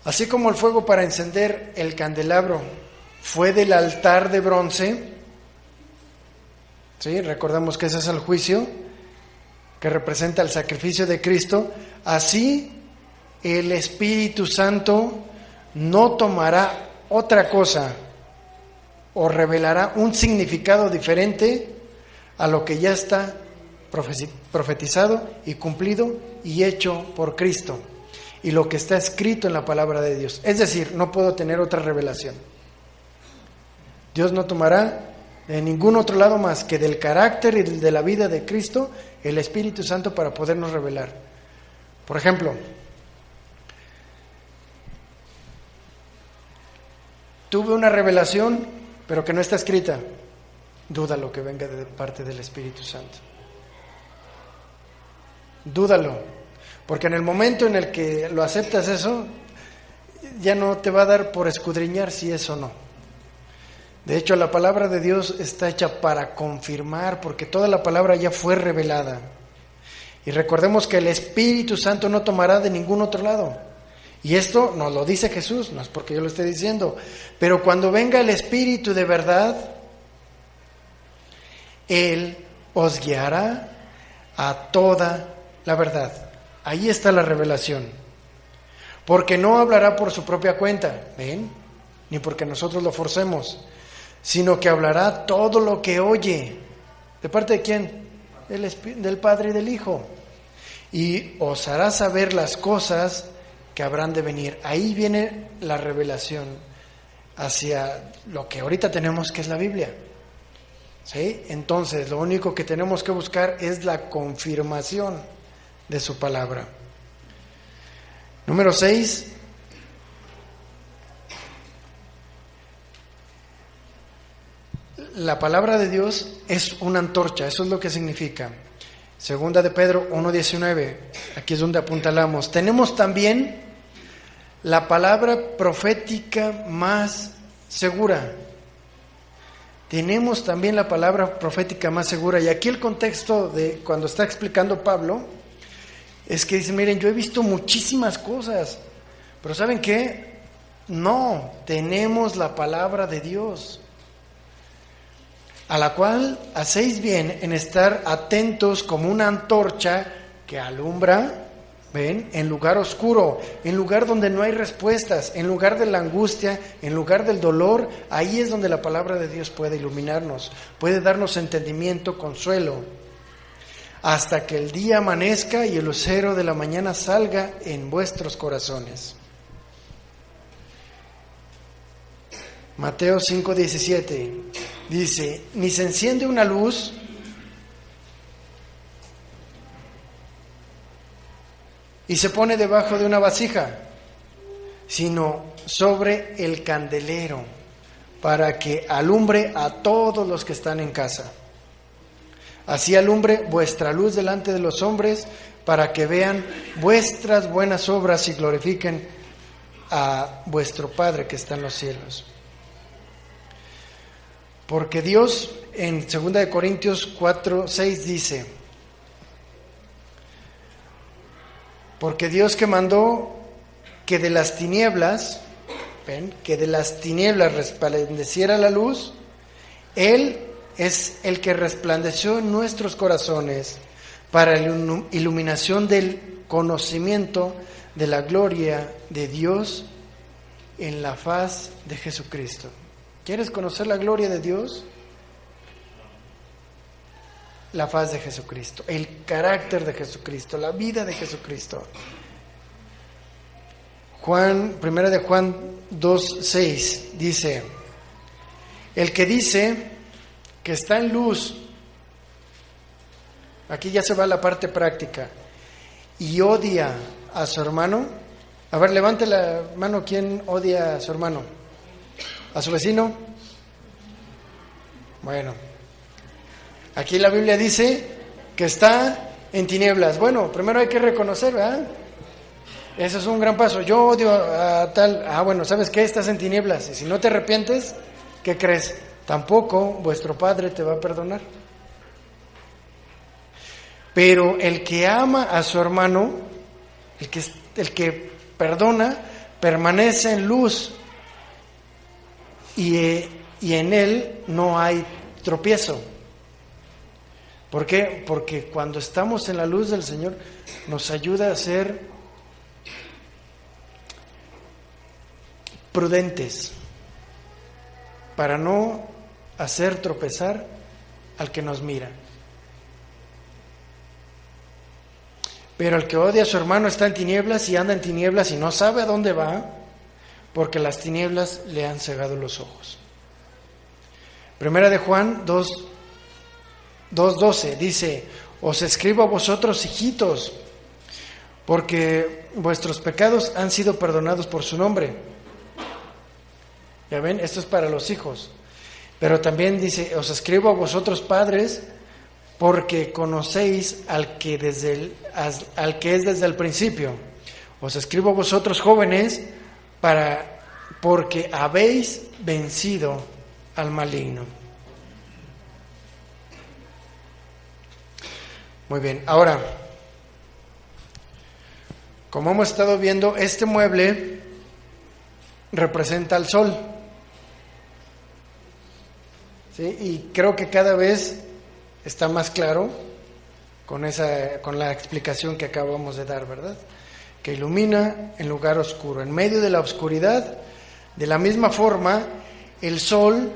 Así como el fuego para encender el candelabro fue del altar de bronce, ¿sí? Recordamos que ese es el juicio que representa el sacrificio de Cristo. Así el Espíritu Santo no tomará otra cosa o revelará un significado diferente a lo que ya está profetizado y cumplido y hecho por Cristo, y lo que está escrito en la palabra de Dios. Es decir, no puedo tener otra revelación. Dios no tomará de ningún otro lado más que del carácter y de la vida de Cristo el Espíritu Santo para podernos revelar. Por ejemplo, tuve una revelación, pero que no está escrita. Dúdalo que venga de parte del Espíritu Santo. Dúdalo, porque en el momento en el que lo aceptas eso, ya no te va a dar por escudriñar si es o no. De hecho, la palabra de Dios está hecha para confirmar, porque toda la palabra ya fue revelada. Y recordemos que el Espíritu Santo no tomará de ningún otro lado. Y esto nos lo dice Jesús, no es porque yo lo esté diciendo. Pero cuando venga el Espíritu de verdad, Él os guiará a toda la verdad. Ahí está la revelación. Porque no hablará por su propia cuenta, ¿ven? Ni porque nosotros lo forcemos, sino que hablará todo lo que oye. ¿De parte de quién? Del Padre y del Hijo. Y os hará saber las cosas que habrán de venir. Ahí viene la revelación hacia lo que ahorita tenemos, que es la Biblia. ¿Sí? Entonces, lo único que tenemos que buscar es la confirmación de su palabra. Número 6. La palabra de Dios es una antorcha, eso es lo que significa. Segunda de Pedro 1:19, aquí es donde apuntalamos. Tenemos también la palabra profética más segura. Tenemos también la palabra profética más segura. Y aquí el contexto de cuando está explicando Pablo es que dice, miren, yo he visto muchísimas cosas, pero ¿saben qué? No, tenemos la palabra de Dios, a la cual hacéis bien en estar atentos como una antorcha que alumbra, ¿ven? En lugar oscuro, en lugar donde no hay respuestas, en lugar de la angustia, en lugar del dolor. Ahí es donde la palabra de Dios puede iluminarnos, puede darnos entendimiento, consuelo, hasta que el día amanezca y el lucero de la mañana salga en vuestros corazones. Mateo 5:17 dice, ni se enciende una luz y se pone debajo de una vasija, sino sobre el candelero, para que alumbre a todos los que están en casa. Así alumbre vuestra luz delante de los hombres, para que vean vuestras buenas obras y glorifiquen a vuestro Padre que está en los cielos. Porque Dios en 2 Corintios 4:6 dice, porque Dios que mandó que de las tinieblas, ¿ven? Que de las tinieblas resplandeciera la luz, Él es el que resplandeció en nuestros corazones para la iluminación del conocimiento de la gloria de Dios en la faz de Jesucristo. ¿Quieres conocer la gloria de Dios? La faz de Jesucristo, el carácter de Jesucristo, la vida de Jesucristo. Primera de Juan 2:6 dice, el que dice que está en luz, aquí ya se va la parte práctica, y odia a su hermano. A ver, levante la mano, ¿quién odia a su hermano? ¿A su vecino? Bueno, aquí la Biblia dice que está en tinieblas. Bueno, primero hay que reconocer, ¿verdad? Ese es un gran paso. Yo odio a tal. Bueno, ¿sabes qué? Estás en tinieblas. Y si no te arrepientes, ¿qué crees? Tampoco vuestro Padre te va a perdonar. Pero el que ama a su hermano, el que perdona, permanece en luz. Y en él no hay tropiezo. ¿Por qué? Porque cuando estamos en la luz del Señor nos ayuda a ser prudentes para no hacer tropezar al que nos mira. Pero el que odia a su hermano está en tinieblas y anda en tinieblas y no sabe a dónde va, porque las tinieblas le han cegado los ojos. Primera de Juan 2:12 dice, os escribo a vosotros, hijitos, porque vuestros pecados han sido perdonados por su nombre. Ya ven, esto es para los hijos. Pero también dice, os escribo a vosotros, padres, porque conocéis al que es desde el principio. Os escribo a vosotros, jóvenes, porque habéis vencido al maligno. Muy bien, ahora, como hemos estado viendo, este mueble representa al sol. ¿Sí? Y creo que cada vez está más claro con la explicación que acabamos de dar, ¿verdad? Que ilumina en lugar oscuro, en medio de la oscuridad. De la misma forma, el sol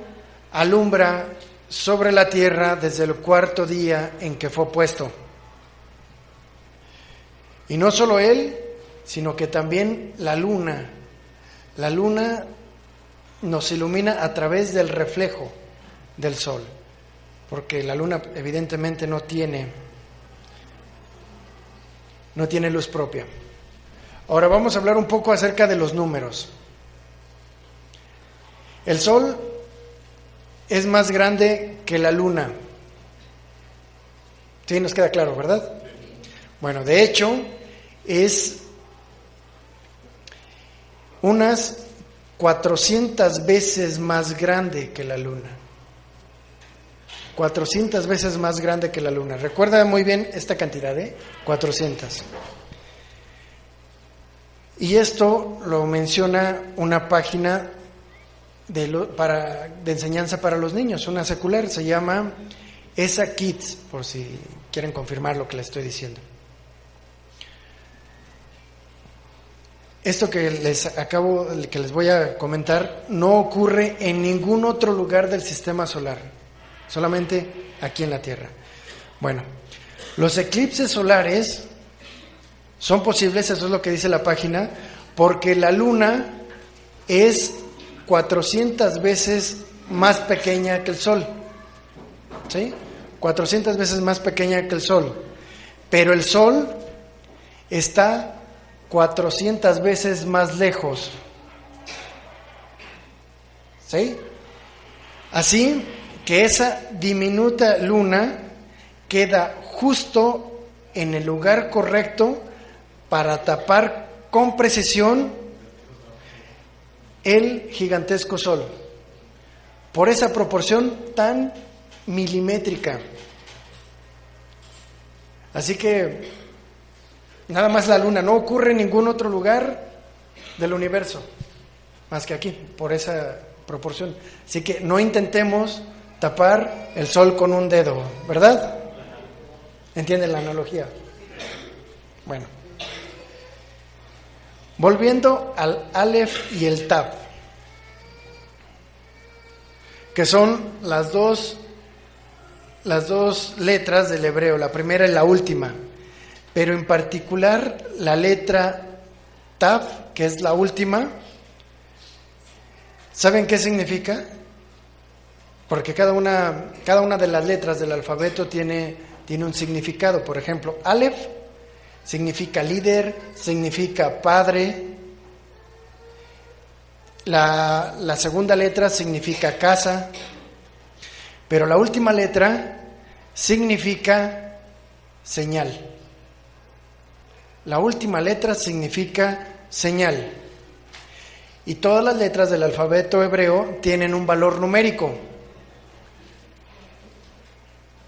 alumbra sobre la tierra desde el cuarto día en que fue puesto. Y no solo él, sino que también la luna. La luna nos ilumina a través del reflejo del sol, porque la luna evidentemente no tiene luz propia. Ahora vamos a hablar un poco acerca de los números. El sol es más grande que la luna. Sí, nos queda claro, ¿verdad? Bueno, de hecho, es unas 400 veces más grande que la luna. 400 veces más grande que la luna. Recuerda muy bien esta cantidad, 400. Y esto lo menciona una página de enseñanza para los niños, una secular, se llama ESA Kids, por si quieren confirmar lo que les estoy diciendo. Esto que les voy a comentar no ocurre en ningún otro lugar del sistema solar, solamente aquí en la Tierra. Bueno, los eclipses solares son posibles, eso es lo que dice la página, porque la luna es 400 veces más pequeña que el sol. ¿Sí? 400 veces más pequeña que el sol. Pero el sol está 400 veces más lejos. ¿Sí? Así que esa diminuta luna queda justo en el lugar correcto para tapar con precisión el gigantesco sol, por esa proporción tan milimétrica. Así que nada más la luna, no ocurre en ningún otro lugar del universo más que aquí, por esa proporción. Así que no intentemos tapar el sol con un dedo, ¿verdad? ¿Entienden la analogía? Bueno, volviendo al Aleph y el Tab, que son las dos letras del hebreo, la primera y la última, pero en particular la letra Tab, que es la última. ¿Saben qué significa? Porque cada una de las letras del alfabeto tiene un significado. Por ejemplo, Aleph significa líder, significa padre. La segunda letra significa casa, pero la última letra significa señal. La última letra significa señal. Y todas las letras del alfabeto hebreo tienen un valor numérico.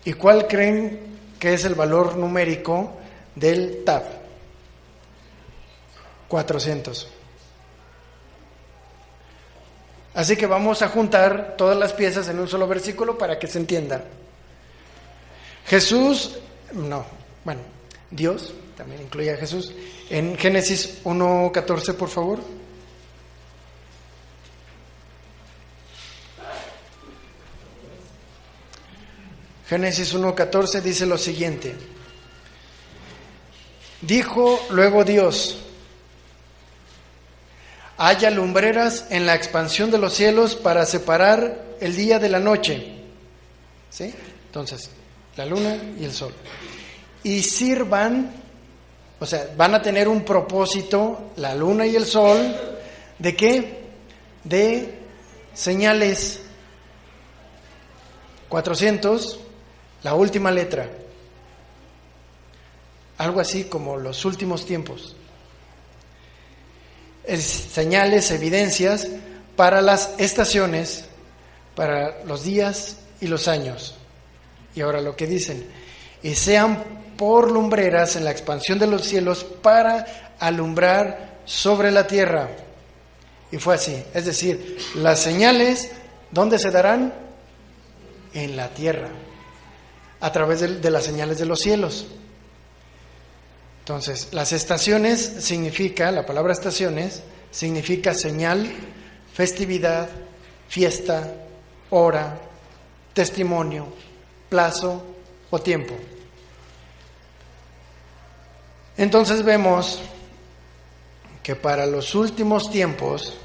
¿Y cuál creen que es el valor numérico del Tab? 400. Así que vamos a juntar todas las piezas en un solo versículo para que se entienda. Dios, también incluye a Jesús. En Génesis 1:14, por favor. Génesis 1:14 dice lo siguiente: dijo luego Dios: haya lumbreras en la expansión de los cielos para separar el día de la noche. ¿Sí? Entonces, la luna y el sol. Y sirvan, o sea, van a tener un propósito, la luna y el sol, ¿de qué? De señales. 400, la última letra. Algo así como los últimos tiempos. Señales, evidencias para las estaciones, para los días y los años. Y ahora lo que dicen, y sean por lumbreras en la expansión de los cielos para alumbrar sobre la tierra. Y fue así, es decir, las señales, ¿dónde se darán? En la tierra, a través de las señales de los cielos. Entonces, las estaciones significa, la palabra estaciones, significa señal, festividad, fiesta, hora, testimonio, plazo o tiempo. Entonces vemos que para los últimos tiempos,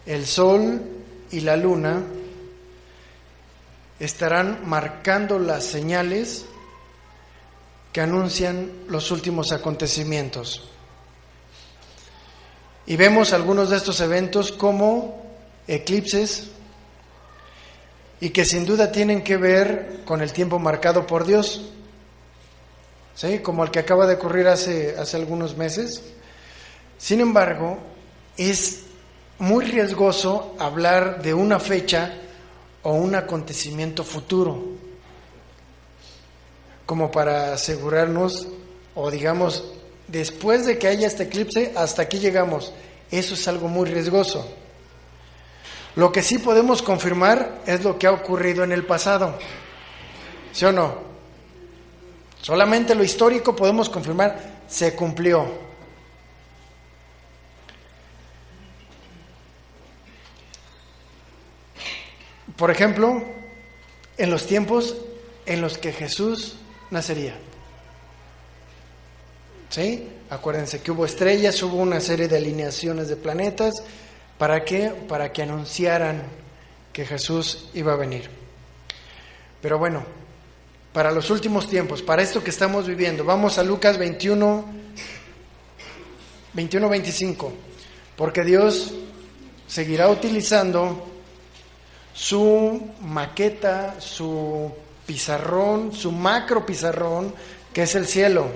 el sol y la luna estarán marcando las señales que anuncian los últimos acontecimientos. Y vemos algunos de estos eventos como eclipses, y que sin duda tienen que ver con el tiempo marcado por Dios, ¿sí? Como el que acaba de ocurrir hace algunos meses. Sin embargo, es muy riesgoso hablar de una fecha o un acontecimiento futuro, como para asegurarnos, o digamos, después de que haya este eclipse, hasta aquí llegamos. Eso es algo muy riesgoso. Lo que sí podemos confirmar es lo que ha ocurrido en el pasado, ¿sí o no? Solamente lo histórico podemos confirmar, se cumplió. Por ejemplo, en los tiempos en los que Jesús nacería. ¿Sí? Acuérdense que hubo estrellas, hubo una serie de alineaciones de planetas. ¿Para qué? Para que anunciaran que Jesús iba a venir. Pero bueno, para los últimos tiempos, para esto que estamos viviendo, vamos a Lucas 21:25, porque Dios seguirá utilizando su maqueta, su pizarrón, su macro pizarrón, que es el cielo.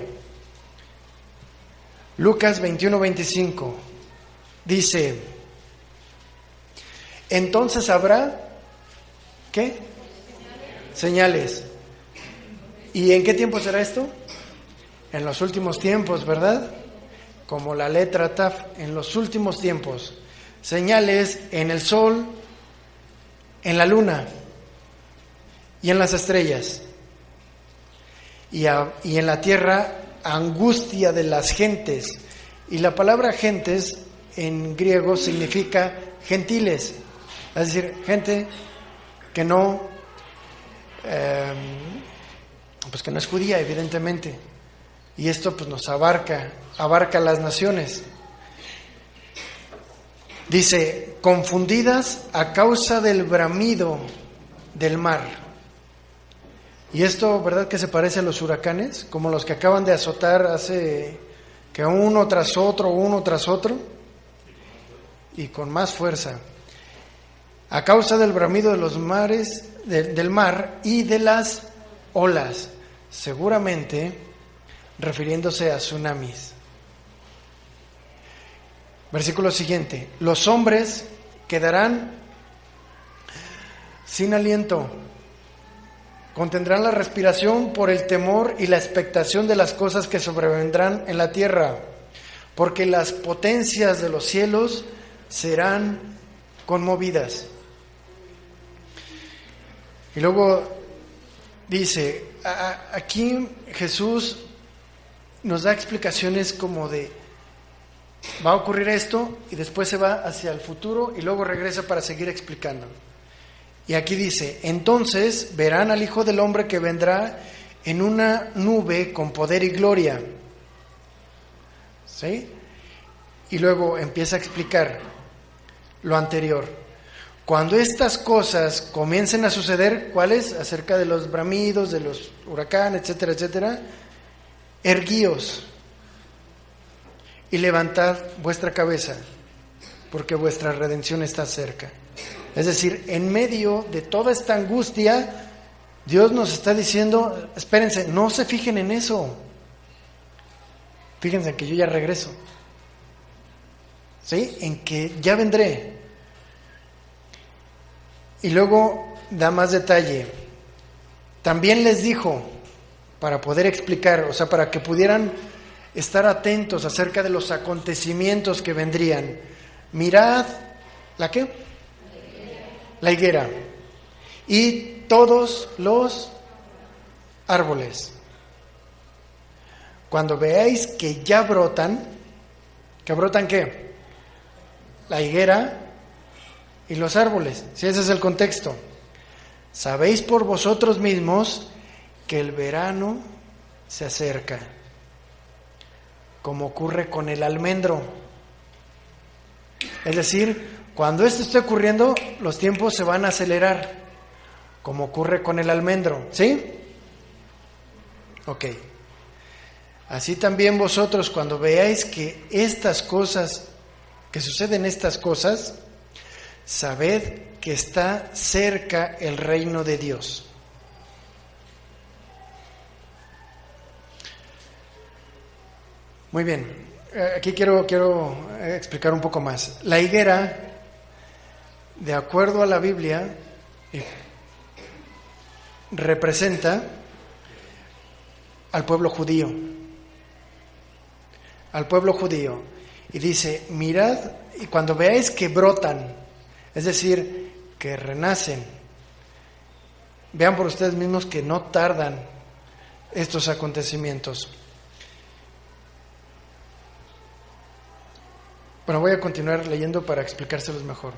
Lucas 21:25 dice: entonces habrá, ¿qué? Señales. ¿Y en qué tiempo será esto? En los últimos tiempos, ¿verdad? Como la letra Taf, en los últimos tiempos. Señales en el sol, en la luna y en las estrellas. Y en la tierra, angustia de las gentes. Y la palabra gentes en griego significa gentiles. Es decir, gente que no, pues que no es judía, evidentemente. Y esto pues nos abarca las naciones. Dice, confundidas a causa del bramido del mar. Y esto, ¿verdad que se parece a los huracanes? Como los que acaban de azotar hace que uno tras otro, y con más fuerza. A causa del bramido de los mares, del mar y de las olas, seguramente refiriéndose a tsunamis. Versículo siguiente: los hombres quedarán sin aliento, contendrán la respiración por el temor y la expectación de las cosas que sobrevendrán en la tierra, porque las potencias de los cielos serán conmovidas. Y luego dice, aquí Jesús nos da explicaciones como de, va a ocurrir esto y después se va hacia el futuro y luego regresa para seguir explicando. Y aquí dice, entonces verán al Hijo del Hombre que vendrá en una nube con poder y gloria. ¿Sí? Y luego empieza a explicar lo anterior. Cuando estas cosas comiencen a suceder, ¿cuáles? Acerca de los bramidos, de los huracanes, etcétera, etcétera. Erguíos y levantad vuestra cabeza, porque vuestra redención está cerca. Es decir, en medio de toda esta angustia, Dios nos está diciendo, espérense, no se fijen en eso. Fíjense en que yo ya regreso. ¿Sí? En que ya vendré. Y luego da más detalle. También les dijo, para poder explicar, o sea, para que pudieran estar atentos acerca de los acontecimientos que vendrían. Mirad, ¿la qué? La higuera. Y todos los árboles. Cuando veáis que ya brotan, ¿que brotan qué? La higuera y los árboles. Si ese es el contexto. Sabéis por vosotros mismos que el verano se acerca, como ocurre con el almendro. Es decir, cuando esto esté ocurriendo, los tiempos se van a acelerar, como ocurre con el almendro. ¿Sí? Ok. Así también vosotros, cuando veáis que estas cosas, que suceden estas cosas, sabed que está cerca el reino de Dios. Muy bien, aquí quiero explicar un poco más. La higuera, de acuerdo a la Biblia, representa al pueblo judío. Al pueblo judío. Y dice, mirad, y cuando veáis que brotan, es decir, que renacen, vean por ustedes mismos que no tardan estos acontecimientos. Bueno, voy a continuar leyendo para explicárselos mejor.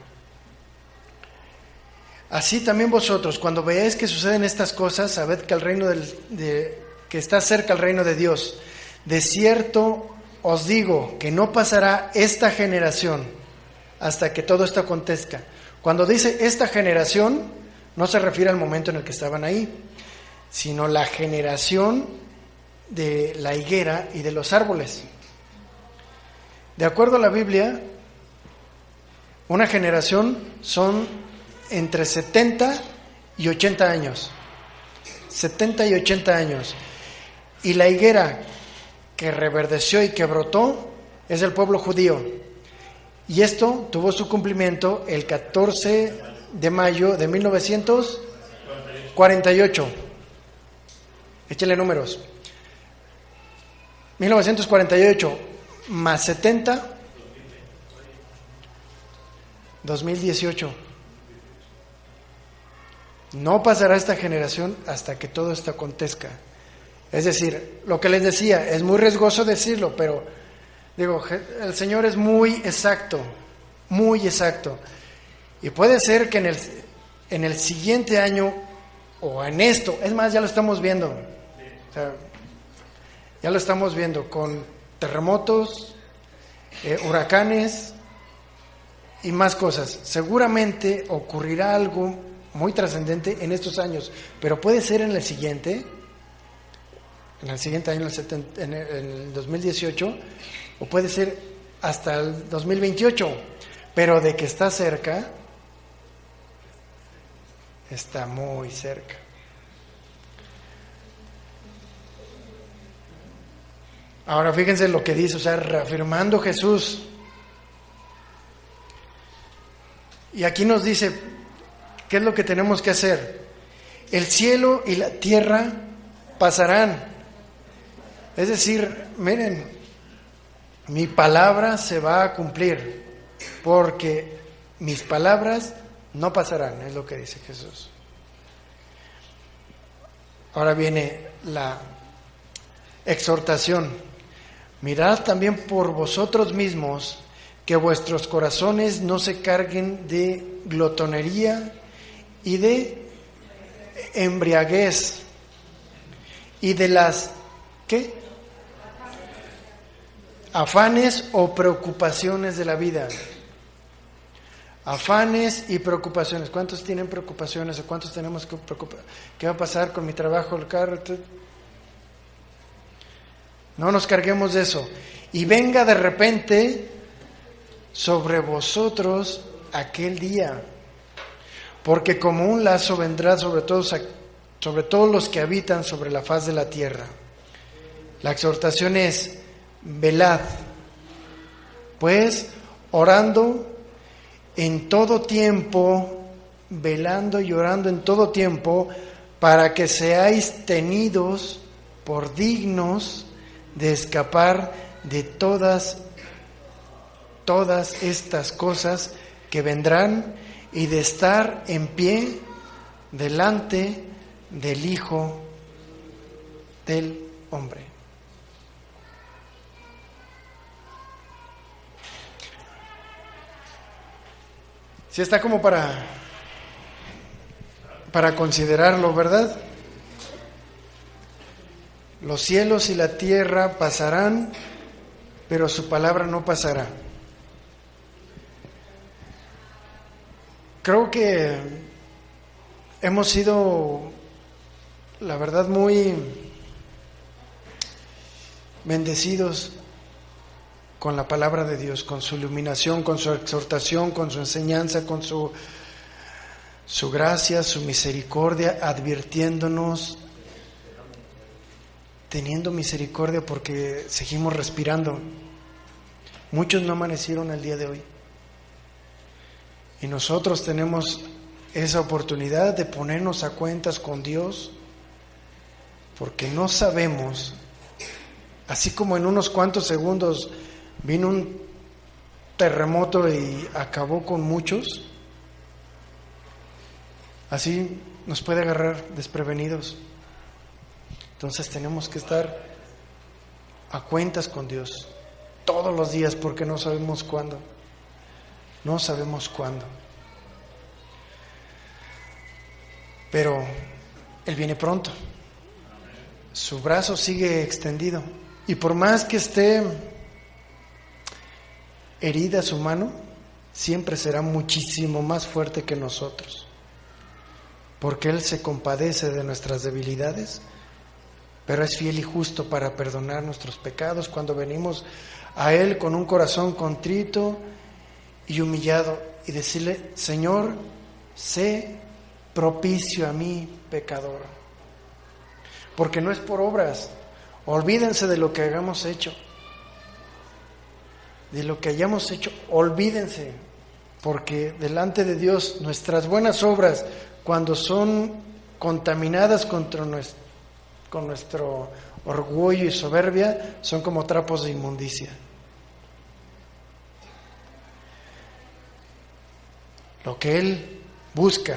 Así también vosotros, cuando veáis que suceden estas cosas, sabed que que está cerca el reino de Dios. De cierto os digo que no pasará esta generación hasta que todo esto acontezca. Cuando dice esta generación, no se refiere al momento en el que estaban ahí, sino la generación de la higuera y de los árboles. De acuerdo a la Biblia, una generación son entre 70 y 80 años. 70 y 80 años. Y la higuera que reverdeció y que brotó es el pueblo judío. Y esto tuvo su cumplimiento el 14 de mayo de 1948. Échale números. 1948 más 70, 2018. No pasará esta generación hasta que todo esto acontezca. Es decir, lo que les decía, es muy riesgoso decirlo, pero digo, el Señor es muy exacto, muy exacto. Y puede ser que en el siguiente año, o en esto, es más, ya lo estamos viendo. O sea, ya lo estamos viendo con terremotos, huracanes y más cosas. Seguramente ocurrirá algo muy trascendente en estos años, pero puede ser en el siguiente año, en el 2018, o puede ser hasta el 2028, pero de que está cerca, está muy cerca. Ahora fíjense lo que dice, o sea, reafirmando Jesús. Y aquí nos dice, ¿qué es lo que tenemos que hacer? El cielo y la tierra pasarán. Es decir, miren, mi palabra se va a cumplir, porque mis palabras no pasarán, es lo que dice Jesús. Ahora viene la exhortación. Mirad también por vosotros mismos que vuestros corazones no se carguen de glotonería y de embriaguez y de las ¿qué? Afanes o preocupaciones de la vida. Afanes y preocupaciones. ¿Cuántos tienen preocupaciones o cuántos tenemos que preocupar? ¿Qué va a pasar con mi trabajo, el carro? No nos carguemos de eso. Y venga de repente sobre vosotros aquel día, porque como un lazo vendrá sobre todos los que habitan sobre la faz de la tierra. La exhortación es: velad, pues, orando en todo tiempo velando y orando en todo tiempo, para que seáis tenidos por dignos de escapar de todas estas cosas que vendrán y de estar en pie delante del Hijo del Hombre. Sí está como para considerarlo, ¿verdad? Los cielos y la tierra pasarán, pero su palabra no pasará. Creo que hemos sido, la verdad, muy bendecidos con la palabra de Dios, con su iluminación, con su exhortación, con su enseñanza, con su gracia, su misericordia, advirtiéndonos, teniendo misericordia porque seguimos respirando. Muchos no amanecieron el día de hoy. Y nosotros tenemos esa oportunidad de ponernos a cuentas con Dios, porque no sabemos, así como en unos cuantos segundos vino un terremoto y acabó con muchos, así nos puede agarrar desprevenidos. Entonces tenemos que estar a cuentas con Dios todos los días, porque no sabemos cuándo. No sabemos cuándo. Pero Él viene pronto. Su brazo sigue extendido. Y por más que esté herida su mano, siempre será muchísimo más fuerte que nosotros. Porque Él se compadece de nuestras debilidades, pero es fiel y justo para perdonar nuestros pecados cuando venimos a Él con un corazón contrito y humillado y decirle: Señor, sé propicio a mí, pecador. Porque no es por obras. Olvídense de lo que hayamos hecho. De lo que hayamos hecho, olvídense. Porque delante de Dios, nuestras buenas obras, cuando son contaminadas con nuestro orgullo y soberbia, son como trapos de inmundicia. Lo que Él busca,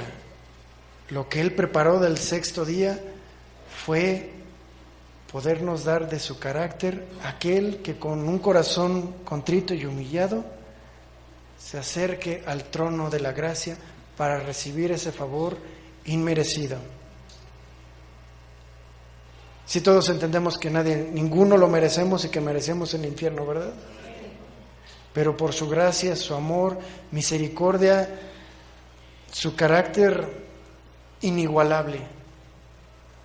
lo que Él preparó del sexto día, fue podernos dar de su carácter, aquel que con un corazón contrito y humillado se acerque al trono de la gracia para recibir ese favor inmerecido. Si todos entendemos que ninguno lo merecemos y que merecemos el infierno, ¿verdad? Pero por su gracia, su amor, misericordia, su carácter inigualable,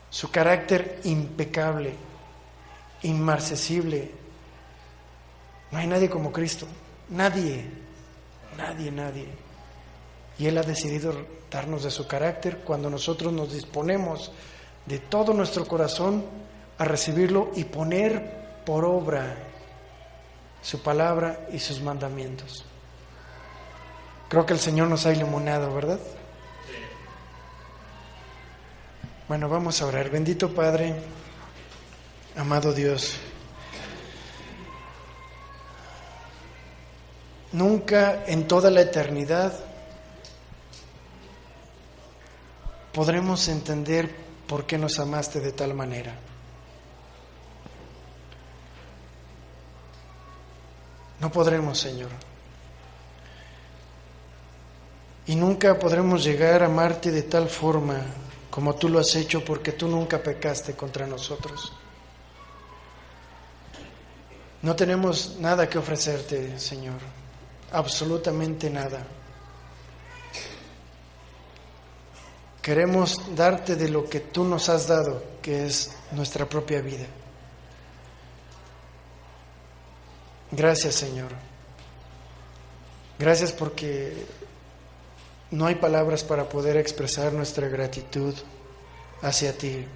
su carácter impecable, inmarcesible. No hay nadie como Cristo, nadie. Y Él ha decidido darnos de su carácter cuando nosotros nos disponemos de todo nuestro corazón a recibirlo y poner por obra su palabra y sus mandamientos. Creo que el Señor nos ha iluminado, ¿verdad? Bueno, vamos a orar. Bendito Padre, amado Dios, nunca en toda la eternidad podremos entender por qué nos amaste de tal manera. No podremos, Señor. Y nunca podremos llegar a amarte de tal forma como tú lo has hecho, porque tú nunca pecaste contra nosotros. No tenemos nada que ofrecerte, Señor, absolutamente nada. Queremos darte de lo que tú nos has dado, que es nuestra propia vida. Gracias, Señor. Gracias porque no hay palabras para poder expresar nuestra gratitud hacia ti.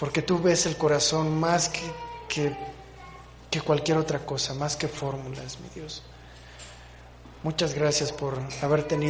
Porque tú ves el corazón más que cualquier otra cosa, más que fórmulas, mi Dios. Muchas gracias por haber tenido